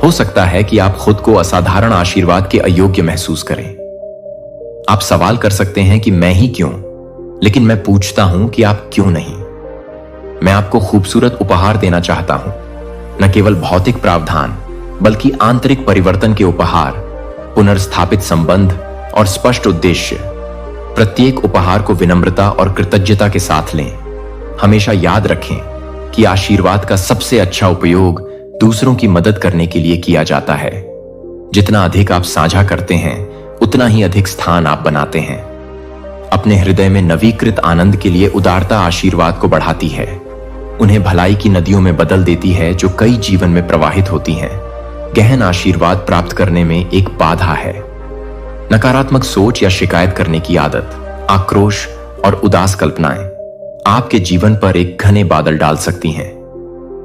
S1: हो सकता है कि आप खुद को असाधारण आशीर्वाद के अयोग्य महसूस करें। आप सवाल कर सकते हैं कि मैं ही क्यों, लेकिन मैं पूछता हूं कि आप क्यों नहीं। मैं आपको खूबसूरत उपहार देना चाहता हूं, न केवल भौतिक प्रावधान बल्कि आंतरिक परिवर्तन के उपहार, पुनर्स्थापित संबंध और स्पष्ट उद्देश्य। प्रत्येक उपहार को विनम्रता और कृतज्ञता के साथ लें। हमेशा याद रखें कि आशीर्वाद का सबसे अच्छा उपयोग दूसरों की मदद करने के लिए किया जाता है। जितना अधिक आप साझा करते हैं, उतना ही अधिक स्थान आप बनाते हैं। अपने हृदय में नवीकृत आनंद के लिए उदारता आशीर्वाद को बढ़ाती है, उन्हें भलाई की नदियों में बदल देती है जो कई जीवन में प्रवाहित होती हैं। गहन आशीर्वाद प्राप्त करने में एक बाधा है नकारात्मक सोच या शिकायत करने की आदत, आक्रोश और उदास कल्पनाएं आपके जीवन पर एक घने बादल डाल सकती हैं।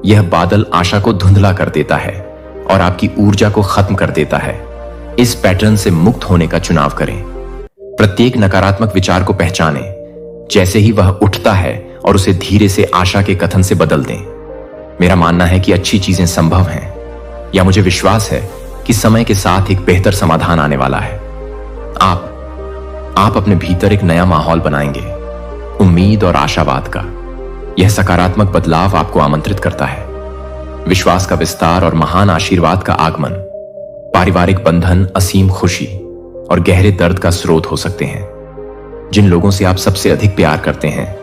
S1: यह बादल आशा को धुंधला कर देता है और आपकी ऊर्जा को खत्म कर देता है। इस पैटर्न से मुक्त होने का चुनाव करें। प्रत्येक नकारात्मक विचार को पहचानें, जैसे ही वह उठता है, और उसे धीरे से आशा के कथन से बदल दें। मेरा मानना है कि अच्छी चीजें संभव हैं, या मुझे विश्वास है कि समय के साथ एक बेहतर समाधान आने वाला है। आप अपने भीतर एक नया माहौल बनाएंगे, उम्मीद और आशावाद का। यह सकारात्मक बदलाव आपको आमंत्रित करता है। विश्वास का विस्तार और महान आशीर्वाद का आगमन, पारिवारिक बंधन असीम खुशी और गहरे दर्द का स्रोत हो सकते हैं। जिन लोगों से आप सबसे अधिक प्यार करते हैं,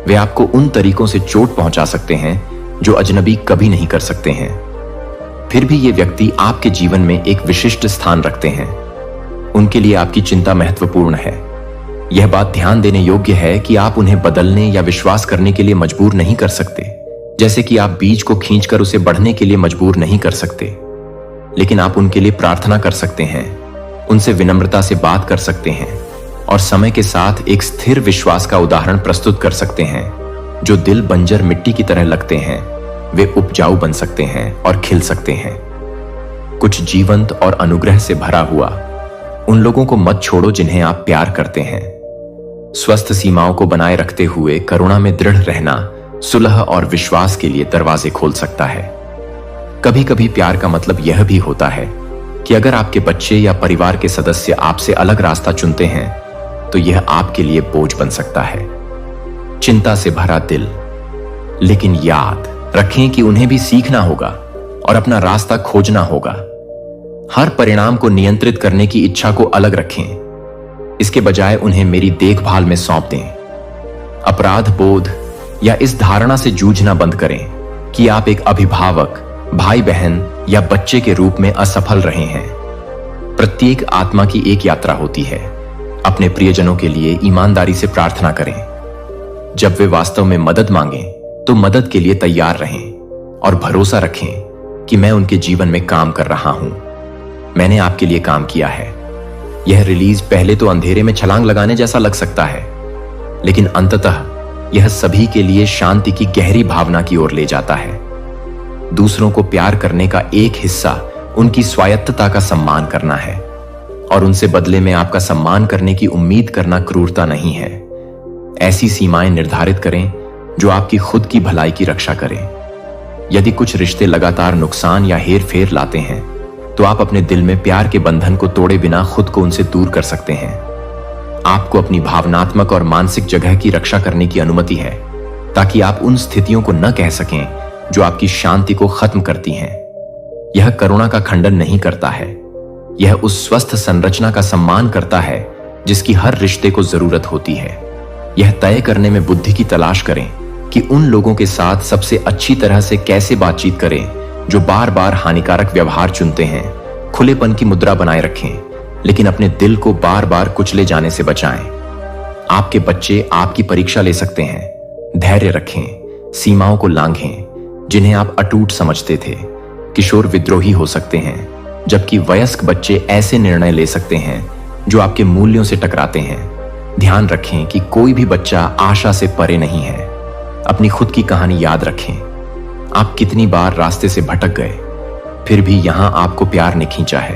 S1: वे आपको उन तरीकों से चोट पहुंचा सकते हैं जो अजनबी कभी नहीं कर सकते हैं। फिर भी ये व्यक्ति आपके जीवन में एक विशिष्ट स्थान रखते हैं। उनके लिए आपकी चिंता महत्वपूर्ण है। यह बात ध्यान देने योग्य है कि आप उन्हें बदलने या विश्वास करने के लिए मजबूर नहीं कर सकते, जैसे कि आप बीज को खींचकर उसे बढ़ने के लिए मजबूर नहीं कर सकते। लेकिन आप उनके लिए प्रार्थना कर सकते हैं, उनसे विनम्रता से बात कर सकते हैं और समय के साथ एक स्थिर विश्वास का उदाहरण प्रस्तुत कर सकते हैं। जो दिल बंजर मिट्टी की तरह लगते हैं, वे उपजाऊ बन सकते हैं और खिल सकते हैं। कुछ जीवंत और अनुग्रह से भरा हुआ उन लोगों को मत छोड़ो जिन्हें आप प्यार करते हैं। स्वस्थ सीमाओं को बनाए रखते हुए करुणा में दृढ़ रहना सुलह और विश्वास के लिए दरवाजे खोल सकता है। कभी कभी प्यार का मतलब यह भी होता है कि अगर आपके बच्चे या परिवार के सदस्य आपसे अलग रास्ता चुनते हैं, तो यह आपके लिए बोझ बन सकता है। चिंता से भरा दिल, लेकिन याद रखें कि उन्हें भी सीखना होगा और अपना रास्ता खोजना होगा। हर परिणाम को नियंत्रित करने की इच्छा को अलग रखें, इसके बजाय उन्हें मेरी देखभाल में सौंप दें। अपराध बोध या इस धारणा से जूझना बंद करें कि आप एक अभिभावक, भाई बहन या बच्चे के रूप में असफल रहे हैं। प्रत्येक आत्मा की एक यात्रा होती है। अपने प्रियजनों के लिए ईमानदारी से प्रार्थना करें। जब वे वास्तव में मदद मांगें, तो मदद के लिए तैयार रहें और भरोसा रखें कि मैं उनके जीवन में काम कर रहा हूं। मैंने आपके लिए काम किया है। यह रिलीज पहले तो अंधेरे में छलांग लगाने जैसा लग सकता है, लेकिन अंततः यह सभी के लिए शांति की गहरी भावना की ओर ले जाता है। दूसरों को प्यार करने का एक हिस्सा उनकी स्वायत्तता का सम्मान करना है, और उनसे बदले में आपका सम्मान करने की उम्मीद करना क्रूरता नहीं है। ऐसी सीमाएं निर्धारित करें जो आपकी खुद की भलाई की रक्षा करें। यदि कुछ रिश्ते लगातार नुकसान या हेर फेर लाते हैं, तो आप अपने दिल में प्यार के बंधन को तोड़े बिना खुद को उनसे दूर कर सकते हैं। आपको अपनी भावनात्मक और मानसिक जगह की रक्षा करने की अनुमति है, ताकि आप उन स्थितियों को न कह सकें जो आपकी शांति को खत्म करती हैं। यह करुणा का खंडन नहीं करता है, यह उस स्वस्थ संरचना का सम्मान करता है जिसकी हर रिश्ते को जरूरत होती है। यह तय करने में बुद्धि की तलाश करें कि उन लोगों के साथ सबसे अच्छी तरह से कैसे बातचीत करें जो बार बार हानिकारक व्यवहार चुनते हैं। खुलेपन की मुद्रा बनाए रखें, लेकिन अपने दिल को बार बार कुचले जाने से बचाएं। आपके बच्चे आपकी परीक्षा ले सकते हैं। धैर्य रखें, सीमाओं को लांघें जिन्हें आप अटूट समझते थे। किशोर विद्रोही हो सकते हैं, जबकि वयस्क बच्चे ऐसे निर्णय ले सकते हैं जो आपके मूल्यों से टकराते हैं। ध्यान रखें कि कोई भी बच्चा आशा से परे नहीं है। अपनी खुद की कहानी याद रखें। आप कितनी बार रास्ते से भटक गए, फिर भी यहां आपको प्यार ने खींचा है।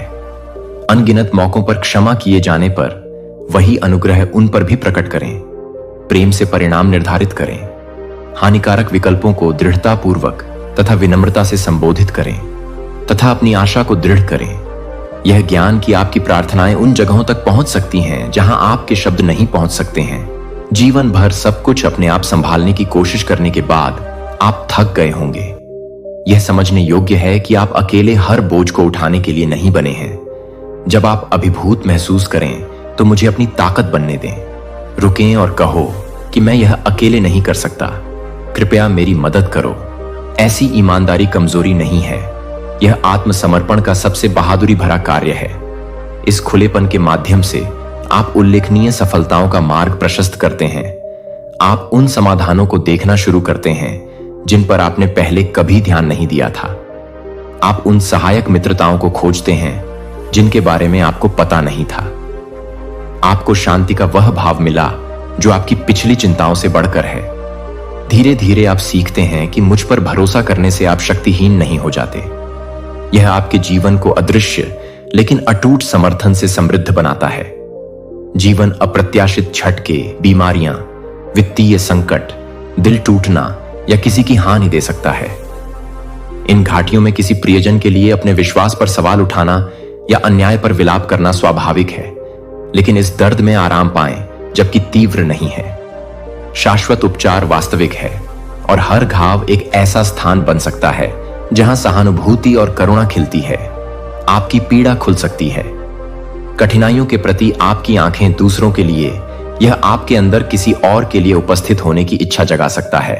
S1: अनगिनत मौकों पर क्षमा किए जाने पर वही अनुग्रह उन पर भी प्रकट करें। प्रेम से परिणाम निर्धारित करें। हानिकारक विकल्पों को दृढ़तापूर्वक तथा विनम्रता से संबोधित करें तथा अपनी आशा को दृढ़ करें। यह ज्ञान कि आपकी प्रार्थनाएं उन जगहों तक पहुंच सकती हैं जहां आपके शब्द नहीं पहुंच सकते हैं। जीवन भर सब कुछ अपने आप संभालने की कोशिश करने के बाद आप थक गए होंगे। यह समझने योग्य है कि आप अकेले हर बोझ को उठाने के लिए नहीं बने हैं। जब आप अभिभूत महसूस करें तो मुझे अपनी ताकत बनने दें। रुकें और कहो कि मैं यह अकेले नहीं कर सकता, कृपया मेरी मदद करो। ऐसी ईमानदारी कमजोरी नहीं है, यह आत्मसमर्पण का सबसे बहादुरी भरा कार्य है। इस खुलेपन के माध्यम से आप उल्लेखनीय सफलताओं का मार्ग प्रशस्त करते हैं। आप उन समाधानों को देखना शुरू करते हैं जिन पर आपने पहले कभी ध्यान नहीं दिया था। आप उन सहायक मित्रताओं को खोजते हैं जिनके बारे में आपको पता नहीं था। आपको शांति का वह भाव मिला जो आपकी पिछली चिंताओं से बढ़कर है। धीरे धीरे आप सीखते हैं कि मुझ पर भरोसा करने से आप शक्तिहीन नहीं हो जाते। यह आपके जीवन को अदृश्य लेकिन अटूट समर्थन से समृद्ध बनाता है। जीवन अप्रत्याशित झटके, बीमारियां, वित्तीय संकट, दिल टूटना या किसी की हानि दे सकता है। इन घाटियों में किसी प्रियजन के लिए अपने विश्वास पर सवाल उठाना या अन्याय पर विलाप करना स्वाभाविक है, लेकिन इस दर्द में आराम पाएं जबकि तीव्र नहीं है। शाश्वत उपचार वास्तविक है और हर घाव एक ऐसा स्थान बन सकता है जहां सहानुभूति और करुणा खिलती है। आपकी पीड़ा खुल सकती है। कठिनाइयों के प्रति आपकी आंखें दूसरों के लिए, यह आपके अंदर किसी और के लिए उपस्थित होने की इच्छा जगा सकता है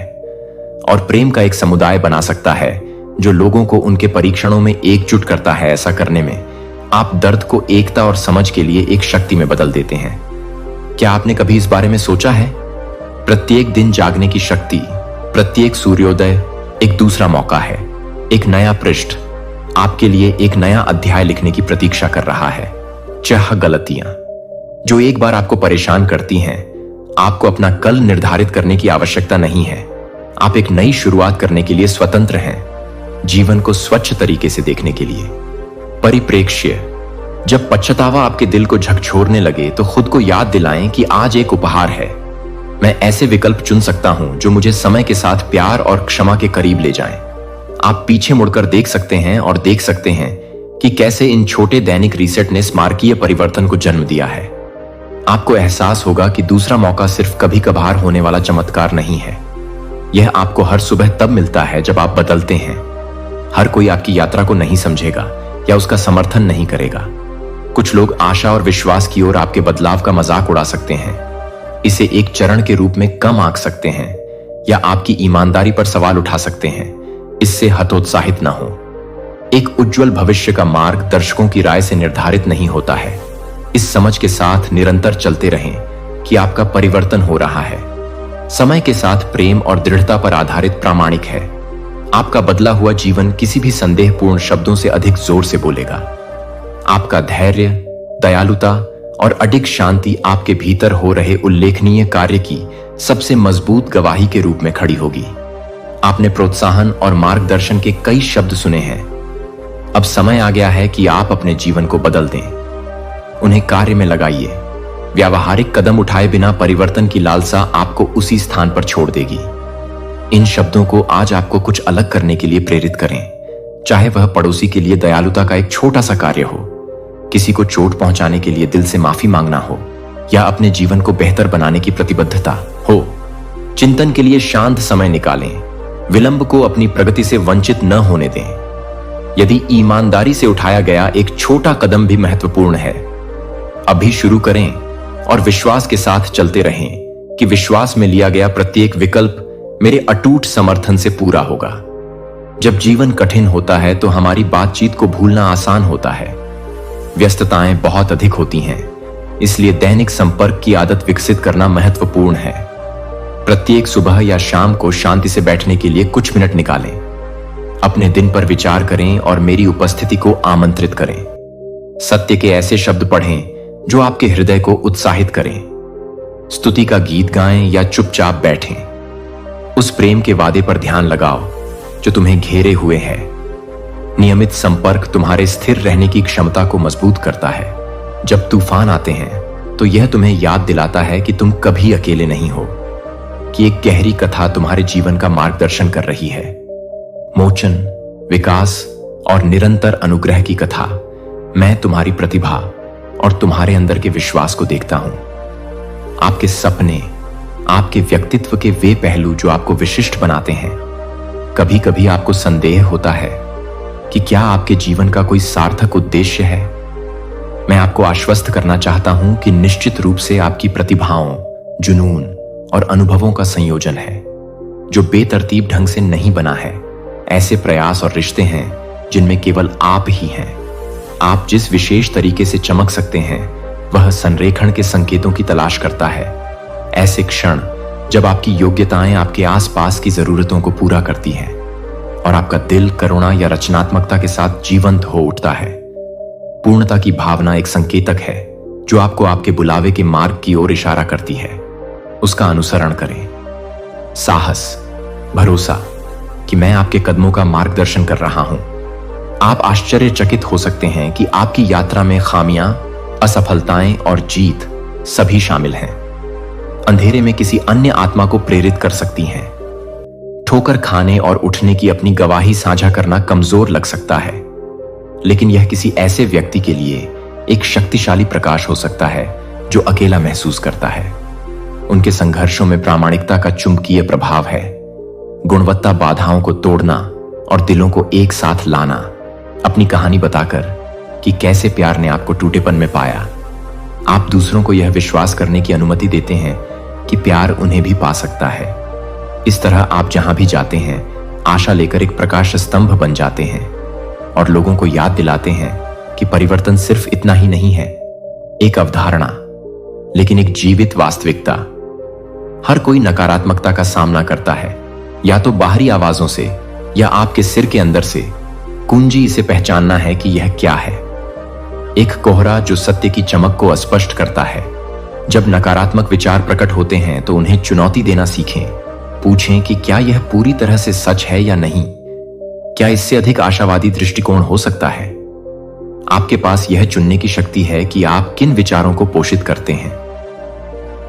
S1: और प्रेम का एक समुदाय बना सकता है जो लोगों को उनके परीक्षणों में एकजुट करता है। ऐसा करने में आप दर्द को एकता और समझ के लिए एक शक्ति में बदल देते हैं। क्या आपने कभी इस बारे में सोचा है? प्रत्येक दिन जागने की शक्ति, प्रत्येक सूर्योदय एक दूसरा मौका है। एक नया पृष्ठ आपके लिए एक नया अध्याय लिखने की प्रतीक्षा कर रहा है। चाह गलतियां जो एक बार आपको परेशान करती हैं, आपको अपना कल निर्धारित करने की आवश्यकता नहीं है। आप एक नई शुरुआत करने के लिए स्वतंत्र हैं, जीवन को स्वच्छ तरीके से देखने के लिए। परिप्रेक्ष्य जब पछतावा आपके दिल को झकझोरने लगे तो खुद को याद दिलाएं कि आज एक उपहार है। मैं ऐसे विकल्प चुन सकता हूं जो मुझे समय के साथ प्यार और क्षमा के करीब ले जाएं। आप पीछे मुड़कर देख सकते हैं और देख सकते हैं कि कैसे इन छोटे दैनिक रीसेट ने स्मारकीय परिवर्तन को जन्म दिया है। आपको एहसास होगा कि दूसरा मौका सिर्फ कभी कभार होने वाला चमत्कार नहीं है। यह आपको हर सुबह तब मिलता है जब आप बदलते हैं। हर कोई आपकी यात्रा को नहीं समझेगा या उसका समर्थन नहीं करेगा। कुछ लोग आशा और विश्वास की ओर आपके बदलाव का मजाक उड़ा सकते हैं, इसे एक चरण के रूप में कम आंक सकते हैं या आपकी ईमानदारी पर सवाल उठा सकते हैं। इससे हतोत्साहित ना हो। एक उज्जवल भविष्य का मार्ग दर्शकों की राय से निर्धारित नहीं होता है। इस समझ के साथ निरंतर चलते रहें कि आपका परिवर्तन हो रहा है। समय के साथ प्रेम और दृढ़ता पर आधारित प्रामाणिक है। आपका बदला हुआ जीवन किसी भी संदेहपूर्ण शब्दों से अधिक जोर से बोलेगा। आपका धैर्य, दयालुता और अडिग शांति आपके भीतर हो रहे उल्लेखनीय कार्य की सबसे मजबूत गवाही के रूप में खड़ी होगी। आपने प्रोत्साहन और मार्गदर्शन के कई शब्द सुने हैं। अब समय आ गया है कि आप अपने जीवन को बदल दें। उन्हें कार्य में लगाइए। व्यावहारिक कदम उठाए बिना परिवर्तन की लालसा आपको उसी स्थान पर छोड़ देगी। इन शब्दों को आज आपको कुछ अलग करने के लिए प्रेरित करें, चाहे वह पड़ोसी के लिए दयालुता का एक छोटा सा कार्य हो, किसी को चोट पहुंचाने के लिए दिल से माफी मांगना हो, या अपने जीवन को बेहतर बनाने की प्रतिबद्धता हो। चिंतन के लिए शांत समय निकालें। विलंब को अपनी प्रगति से वंचित न होने दें। यदि ईमानदारी से उठाया गया एक छोटा कदम भी महत्वपूर्ण है, अभी शुरू करें और विश्वास के साथ चलते रहें कि विश्वास में लिया गया प्रत्येक विकल्प मेरे अटूट समर्थन से पूरा होगा। जब जीवन कठिन होता है तो हमारी बातचीत को भूलना आसान होता है। व्यस्तताएं बहुत अधिक होती हैं, इसलिए दैनिक संपर्क की आदत विकसित करना महत्वपूर्ण है। प्रत्येक सुबह या शाम को शांति से बैठने के लिए कुछ मिनट निकालें। अपने दिन पर विचार करें और मेरी उपस्थिति को आमंत्रित करें। सत्य के ऐसे शब्द पढ़ें जो आपके हृदय को उत्साहित करें। स्तुति का गीत गाएं या चुपचाप बैठें। उस प्रेम के वादे पर ध्यान लगाओ जो तुम्हें घेरे हुए है। नियमित संपर्क तुम्हारे स्थिर रहने की क्षमता को मजबूत करता है। जब तूफान आते हैं तो यह तुम्हें याद दिलाता है कि तुम कभी अकेले नहीं हो। कि एक गहरी कथा तुम्हारे जीवन का मार्गदर्शन कर रही है। मोचन, विकास और निरंतर अनुग्रह की कथा। मैं तुम्हारी प्रतिभा और तुम्हारे अंदर के विश्वास को देखता हूं। आपके सपने, आपके व्यक्तित्व के वे पहलू जो आपको विशिष्ट बनाते हैं। कभी कभी आपको संदेह होता है कि क्या आपके जीवन का कोई सार्थक उद्देश्य है। मैं आपको आश्वस्त करना चाहता हूं कि निश्चित रूप से आपकी प्रतिभाओं, जुनून और अनुभवों का संयोजन है जो बेतरतीब ढंग से नहीं बना है। ऐसे प्रयास और रिश्ते हैं जिनमें केवल आप ही हैं। आप जिस विशेष तरीके से चमक सकते हैं वह संरेखण के संकेतों की तलाश करता है। ऐसे क्षण जब आपकी योग्यताएं आपके आसपास की जरूरतों को पूरा करती हैं और आपका दिल करुणा या रचनात्मकता के साथ जीवंत हो उठता है। पूर्णता की भावना एक संकेतक है जो आपको आपके बुलावे के मार्ग की ओर इशारा करती है। उसका अनुसरण करें। साहस, भरोसा कि मैं आपके कदमों का मार्गदर्शन कर रहा हूं। आप आश्चर्यचकित हो सकते हैं कि आपकी यात्रा में खामियां, असफलताएं और जीत सभी शामिल हैं। अंधेरे में किसी अन्य आत्मा को प्रेरित कर सकती हैं। ठोकर खाने और उठने की अपनी गवाही साझा करना कमजोर लग सकता है, लेकिन यह किसी ऐसे व्यक्ति के लिए एक शक्तिशाली प्रकाश हो सकता है जो अकेला महसूस करता है। उनके संघर्षों में प्रामाणिकता का चुंबकीय प्रभाव है। गुणवत्ता बाधाओं को तोड़ना और दिलों को एक साथ लाना। अपनी कहानी बताकर कि कैसे प्यार ने आपको टूटेपन में पाया। आप दूसरों को यह विश्वास करने की अनुमति देते हैं कि प्यार उन्हें भी पा सकता है। इस तरह आप जहां भी जाते हैं आशा लेकर एक प्रकाश स्तंभ बन जाते हैं और लोगों को याद दिलाते हैं कि परिवर्तन सिर्फ इतना ही नहीं है, एक अवधारणा, लेकिन एक जीवित वास्तविकता। हर कोई नकारात्मकता का सामना करता है, या तो बाहरी आवाजों से या आपके सिर के अंदर से। कुंजी इसे पहचानना है कि यह क्या है। एक कोहरा जो सत्य की चमक को अस्पष्ट करता है। जब नकारात्मक विचार प्रकट होते हैं तो उन्हें चुनौती देना सीखें। पूछें कि क्या यह पूरी तरह से सच है या नहीं। क्या इससे अधिक आशावादी दृष्टिकोण हो सकता है? आपके पास यह चुनने की शक्ति है कि आप किन विचारों को पोषित करते हैं।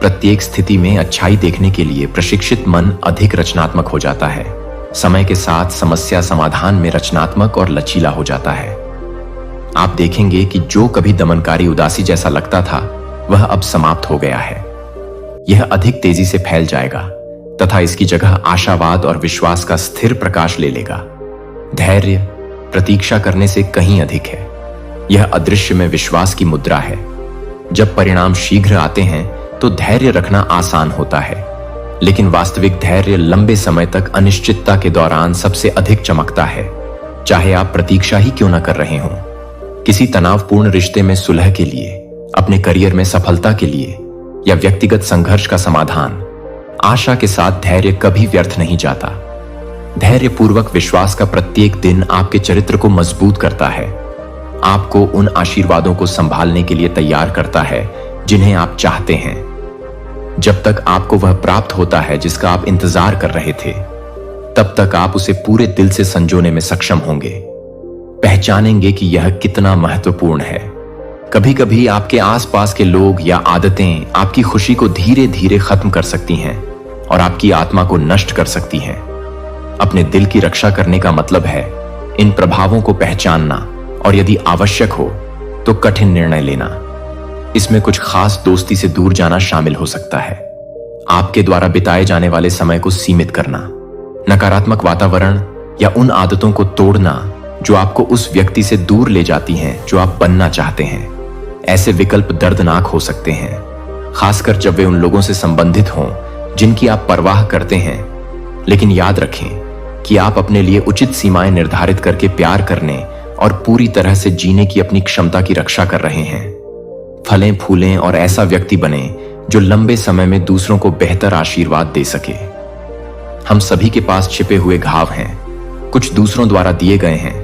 S1: प्रत्येक स्थिति में अच्छाई देखने के लिए प्रशिक्षित मन अधिक रचनात्मक हो जाता है। समय के साथ समस्या समाधान में रचनात्मक और लचीला हो जाता है। आप देखेंगे कि जो कभी दमनकारी उदासी जैसा लगता था वह अब समाप्त हो गया है। यह अधिक तेजी से फैल जाएगा तथा इसकी जगह आशावाद और विश्वास का स्थिर प्रकाश ले लेगा। धैर्य प्रतीक्षा करने से कहीं अधिक है। यह अदृश्य में विश्वास की मुद्रा है। जब परिणाम शीघ्र आते हैं तो धैर्य रखना आसान होता है, लेकिन वास्तविक धैर्य लंबे समय तक अनिश्चितता के दौरान सबसे अधिक चमकता है, चाहे आप प्रतीक्षा ही क्यों न कर रहे हों। किसी तनावपूर्ण रिश्ते में सुलह के लिए, अपने करियर में सफलता के लिए या व्यक्तिगत संघर्ष का समाधान, आशा के साथ धैर्य कभी व्यर्थ नहीं जाता। धैर्यपूर्वक विश्वास का प्रत्येक दिन आपके चरित्र को मजबूत करता है, आपको उन आशीर्वादों को संभालने के लिए तैयार करता है जिन्हें आप चाहते हैं। जब तक आपको वह प्राप्त होता है जिसका आप इंतजार कर रहे थे, तब तक आप उसे पूरे दिल से संजोने में सक्षम होंगे। पहचानेंगे कि यह कितना महत्वपूर्ण है। कभी कभी आपके आसपास के लोग या आदतें आपकी खुशी को धीरे धीरे खत्म कर सकती हैं और आपकी आत्मा को नष्ट कर सकती हैं। अपने दिल की रक्षा करने का मतलब है इन प्रभावों को पहचानना और यदि आवश्यक हो तो कठिन निर्णय लेना। इसमें कुछ खास दोस्ती से दूर जाना शामिल हो सकता है। आपके द्वारा बिताए जाने वाले समय को सीमित करना, नकारात्मक वातावरण या उन आदतों को तोड़ना जो आपको उस व्यक्ति से दूर ले जाती हैं जो आप बनना चाहते हैं। ऐसे विकल्प दर्दनाक हो सकते हैं, खासकर जब वे उन लोगों से संबंधित हों जिनकी आप परवाह करते हैं। लेकिन याद रखें कि आप अपने लिए उचित सीमाएं निर्धारित करके प्यार करने और पूरी तरह से जीने की अपनी क्षमता की रक्षा कर रहे हैं। फलें फूलें और ऐसा व्यक्ति बने जो लंबे समय में दूसरों को बेहतर आशीर्वाद दे सके। हम सभी के पास छिपे हुए घाव हैं, कुछ दूसरों द्वारा दिए गए हैं,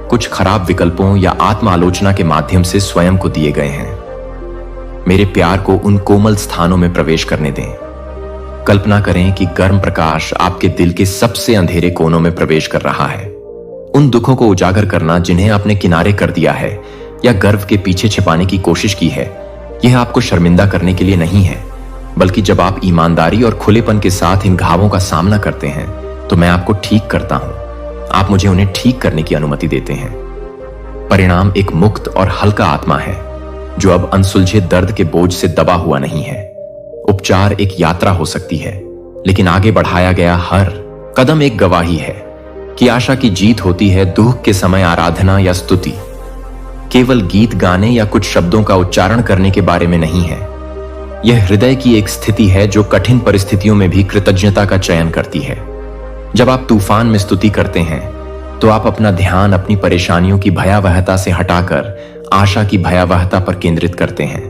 S1: कुछ खराब विकल्पों या आत्म आलोचना के माध्यम से स्वयं को दिए गए हैं। मेरे प्यार को उन कोमल स्थानों में प्रवेश करने दें। कल्पना करें कि गर्म प्रकाश आपके दिल के सबसे अंधेरे कोनों में प्रवेश कर रहा है। उन दुखों को उजागर करना जिन्हें आपने किनारे कर दिया है या गर्व के पीछे छिपाने की कोशिश की है, यह आपको शर्मिंदा करने के लिए नहीं है, बल्कि जब आप ईमानदारी और खुलेपन के साथ इन घावों का सामना करते हैं तो मैं आपको ठीक करता हूं। आप मुझे उन्हें ठीक करने की अनुमति देते हैं। परिणाम एक मुक्त और हल्का आत्मा है जो अब अनसुलझे दर्द के बोझ से दबा हुआ नहीं है। उपचार एक यात्रा हो सकती है, लेकिन आगे बढ़ाया गया हर कदम एक गवाही है कि आशा की जीत होती है दुख के समय आराधना या स्तुति। केवल गीत गाने या कुछ शब्दों का उच्चारण करने के बारे में नहीं है। यह हृदय की एक स्थिति है जो कठिन परिस्थितियों में भी कृतज्ञता का चयन करती है। जब आप तूफान में स्तुति करते हैं तो आप अपना ध्यान अपनी परेशानियों की भयावहता से हटाकर आशा की भयावहता पर केंद्रित करते हैं।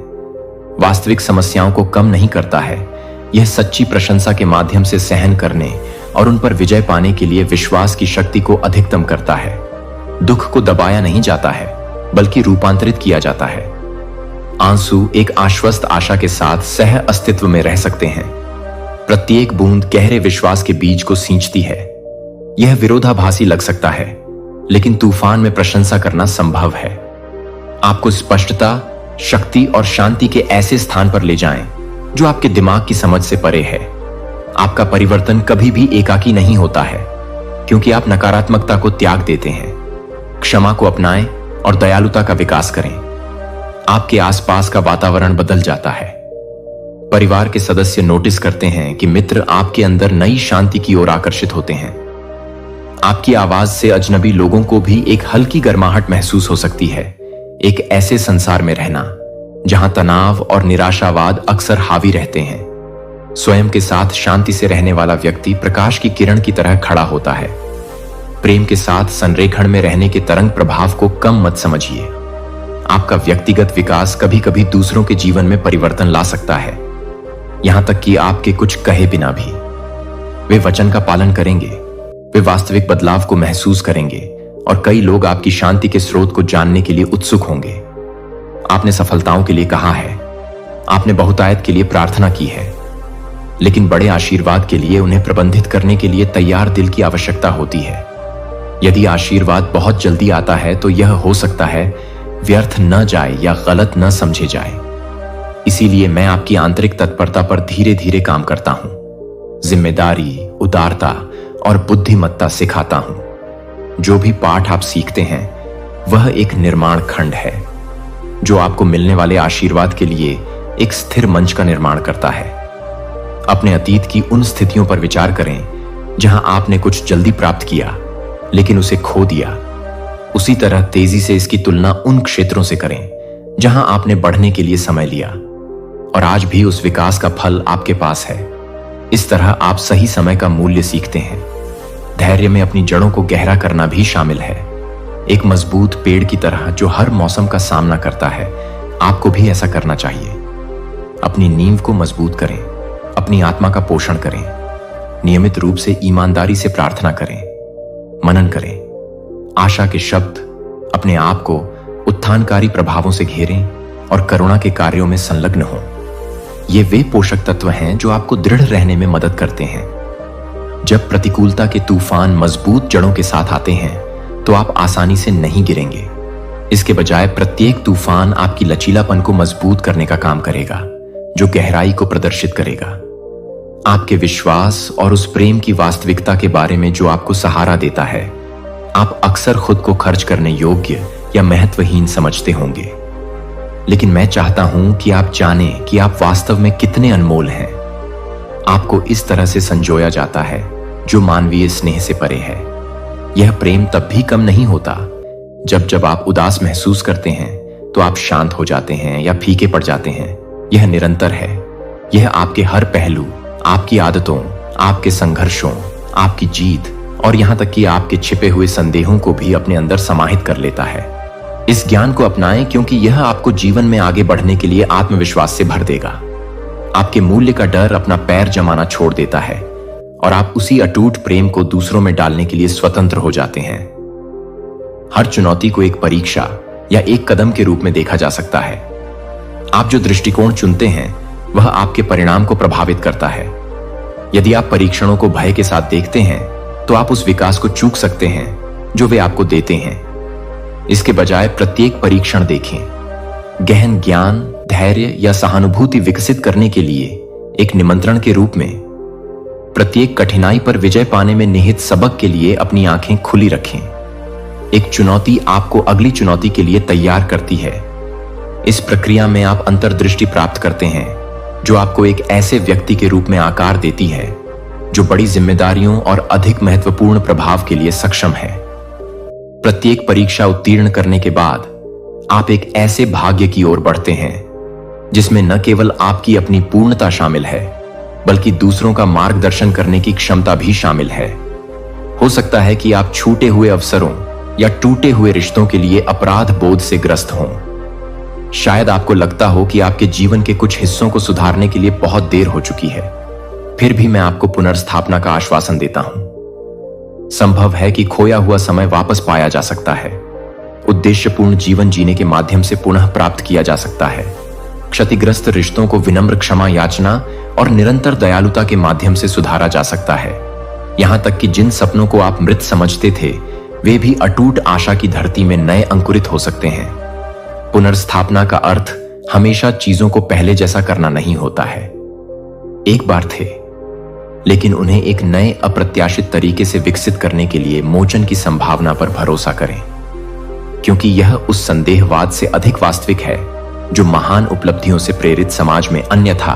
S1: वास्तविक समस्याओं को कम नहीं करता है, यह सच्ची प्रशंसा के माध्यम से सहन करने और उन पर विजय पाने के लिए विश्वास की शक्ति को अधिकतम करता है। दुख को दबाया नहीं जाता है, बल्कि रूपांतरित किया जाता है। आंसू एक आश्वस्त आशा के साथ सह अस्तित्व में रह सकते हैं। प्रत्येक बूंद गहरे विश्वास के बीज को सींचती है। यह विरोधाभासी लग सकता है, लेकिन तूफान में प्रशंसा करना संभव है। आपको स्पष्टता, शक्ति और शांति के ऐसे स्थान पर ले जाएं जो आपके दिमाग की समझ से परे है। आपका परिवर्तन कभी भी एकाकी नहीं होता है, क्योंकि आप नकारात्मकता को त्याग देते हैं। क्षमा को अपनाएं और दयालुता का विकास करें। आपके आसपास का वातावरण बदल जाता है। परिवार के सदस्य नोटिस करते हैं कि मित्र आपके अंदर नई शांति की ओर आकर्षित होते हैं। आपकी आवाज से अजनबी लोगों को भी एक हल्की गर्माहट महसूस हो सकती है। एक ऐसे संसार में रहना जहां तनाव और निराशावाद अक्सर हावी रहते हैं। स्वयं के साथ शांति से रहने वाला व्यक्ति प्रकाश की किरण की तरह खड़ा होता है। प्रेम के साथ संरेखण में रहने के तरंग प्रभाव को कम मत समझिए। आपका व्यक्तिगत विकास कभी कभी दूसरों के जीवन में परिवर्तन ला सकता है, यहां तक कि आपके कुछ कहे बिना भी। वे वचन का पालन करेंगे, वे वास्तविक बदलाव को महसूस करेंगे और कई लोग आपकी शांति के स्रोत को जानने के लिए उत्सुक होंगे। आपने सफलताओं के लिए कहा है, आपने बहुतायत के लिए प्रार्थना की है, लेकिन बड़े आशीर्वाद के लिए उन्हें प्रबंधित करने के लिए तैयार दिल की आवश्यकता होती है। यदि आशीर्वाद बहुत जल्दी आता है तो यह हो सकता है व्यर्थ न जाए या गलत न समझे जाए। इसीलिए मैं आपकी आंतरिक तत्परता पर धीरे धीरे काम करता हूं, जिम्मेदारी, उदारता और बुद्धिमत्ता सिखाता हूं। जो भी पाठ आप सीखते हैं वह एक निर्माण खंड है जो आपको मिलने वाले आशीर्वाद के लिए एक स्थिर मंच का निर्माण करता है। अपने अतीत की उन स्थितियों पर विचार करें जहां आपने कुछ जल्दी प्राप्त किया लेकिन उसे खो दिया। उसी तरह तेजी से इसकी तुलना उन क्षेत्रों से करें जहां आपने बढ़ने के लिए समय लिया और आज भी उस विकास का फल आपके पास है। इस तरह आप सही समय का मूल्य सीखते हैं। धैर्य में अपनी जड़ों को गहरा करना भी शामिल है। एक मजबूत पेड़ की तरह जो हर मौसम का सामना करता है, आपको भी ऐसा करना चाहिए। अपनी नींव को मजबूत करें, अपनी आत्मा का पोषण करें, नियमित रूप से ईमानदारी से प्रार्थना करें, मनन करें। आशा के शब्द अपने आप को उत्थानकारी प्रभावों से घेरें और करुणा के कार्यों में संलग्न हों। ये वे पोषक तत्व हैं जो आपको दृढ़ रहने में मदद करते हैं। जब प्रतिकूलता के तूफान मजबूत जड़ों के साथ आते हैं तो आप आसानी से नहीं गिरेंगे। इसके बजाय प्रत्येक तूफान आपकी लचीलापन को मजबूत करने का काम करेगा, जो गहराई को प्रदर्शित करेगा। आपके विश्वास और उस प्रेम की वास्तविकता के बारे में जो आपको सहारा देता है। आप अक्सर खुद को खर्च करने योग्य या महत्वहीन समझते होंगे, लेकिन मैं चाहता हूं कि आप जानें कि आप वास्तव में कितने अनमोल हैं। आपको इस तरह से संजोया जाता है जो मानवीय स्नेह से परे है। यह प्रेम तब भी कम नहीं होता जब आप उदास महसूस करते हैं तो आप शांत हो जाते हैं या फीके पड़ जाते हैं। यह निरंतर है। यह आपके हर पहलू, आपकी आदतों, आपके संघर्षों, आपकी जीत और यहां तक कि आपके छिपे हुए संदेहों को भी अपने अंदर समाहित कर लेता है। इस ज्ञान को अपनाएं, क्योंकि यह आपको जीवन में आगे बढ़ने के लिए आत्मविश्वास से भर देगा। आपके मूल्य का डर अपना पैर जमाना छोड़ देता है और आप उसी अटूट प्रेम को दूसरों में डालने के लिए स्वतंत्र हो जाते हैं। हर चुनौती को एक परीक्षा या एक कदम के रूप में देखा जा सकता है। आप जो दृष्टिकोण चुनते हैं वह आपके परिणाम को प्रभावित करता है। यदि आप परीक्षणों को भय के साथ देखते हैं तो आप उस विकास को चूक सकते हैं जो वे आपको देते हैं। इसके बजाय प्रत्येक परीक्षण देखें गहन ज्ञान, धैर्य या सहानुभूति विकसित करने के लिए एक निमंत्रण के रूप में। प्रत्येक कठिनाई पर विजय पाने में निहित सबक के लिए अपनी आंखें खुली रखें। एक चुनौती आपको अगली चुनौती के लिए तैयार करती है। इस प्रक्रिया में आप अंतर्दृष्टि प्राप्त करते हैं जो आपको एक ऐसे व्यक्ति के रूप में आकार देती है जो बड़ी जिम्मेदारियों और अधिक महत्वपूर्ण प्रभाव के लिए सक्षम है। प्रत्येक परीक्षा उत्तीर्ण करने के बाद आप एक ऐसे भाग्य की ओर बढ़ते हैं जिसमें न केवल आपकी अपनी पूर्णता शामिल है बल्कि दूसरों का मार्गदर्शन करने की क्षमता भी शामिल है। हो सकता है कि आप छूटे हुए अवसरों या टूटे हुए रिश्तों के लिए अपराध बोध से ग्रस्त हों। शायद आपको लगता हो कि आपके जीवन के कुछ हिस्सों को सुधारने के लिए बहुत देर हो चुकी है। फिर भी मैं आपको पुनर्स्थापना का आश्वासन देता हूं। संभव है कि खोया हुआ समय वापस पाया जा सकता है, उद्देश्यपूर्ण जीवन जीने के माध्यम से पुनः प्राप्त किया जा सकता है, क्षतिग्रस्त रिश्तों को विनम्र क्षमा याचना और निरंतर दयालुता के माध्यम से सुधारा जा सकता है। यहां तक कि जिन सपनों को आप मृत समझते थे वे भी अटूट आशा की धरती में नए अंकुरित हो सकते हैं। पुनर्स्थापना का अर्थ हमेशा चीजों को पहले जैसा करना नहीं होता है। एक बार थे, लेकिन उन्हें एक नए अप्रत्याशित तरीके से विकसित करने के लिए मोचन की संभावना पर भरोसा करें, क्योंकि यह उस संदेहवाद से अधिक वास्तविक है जो महान उपलब्धियों से प्रेरित समाज में अन्यथा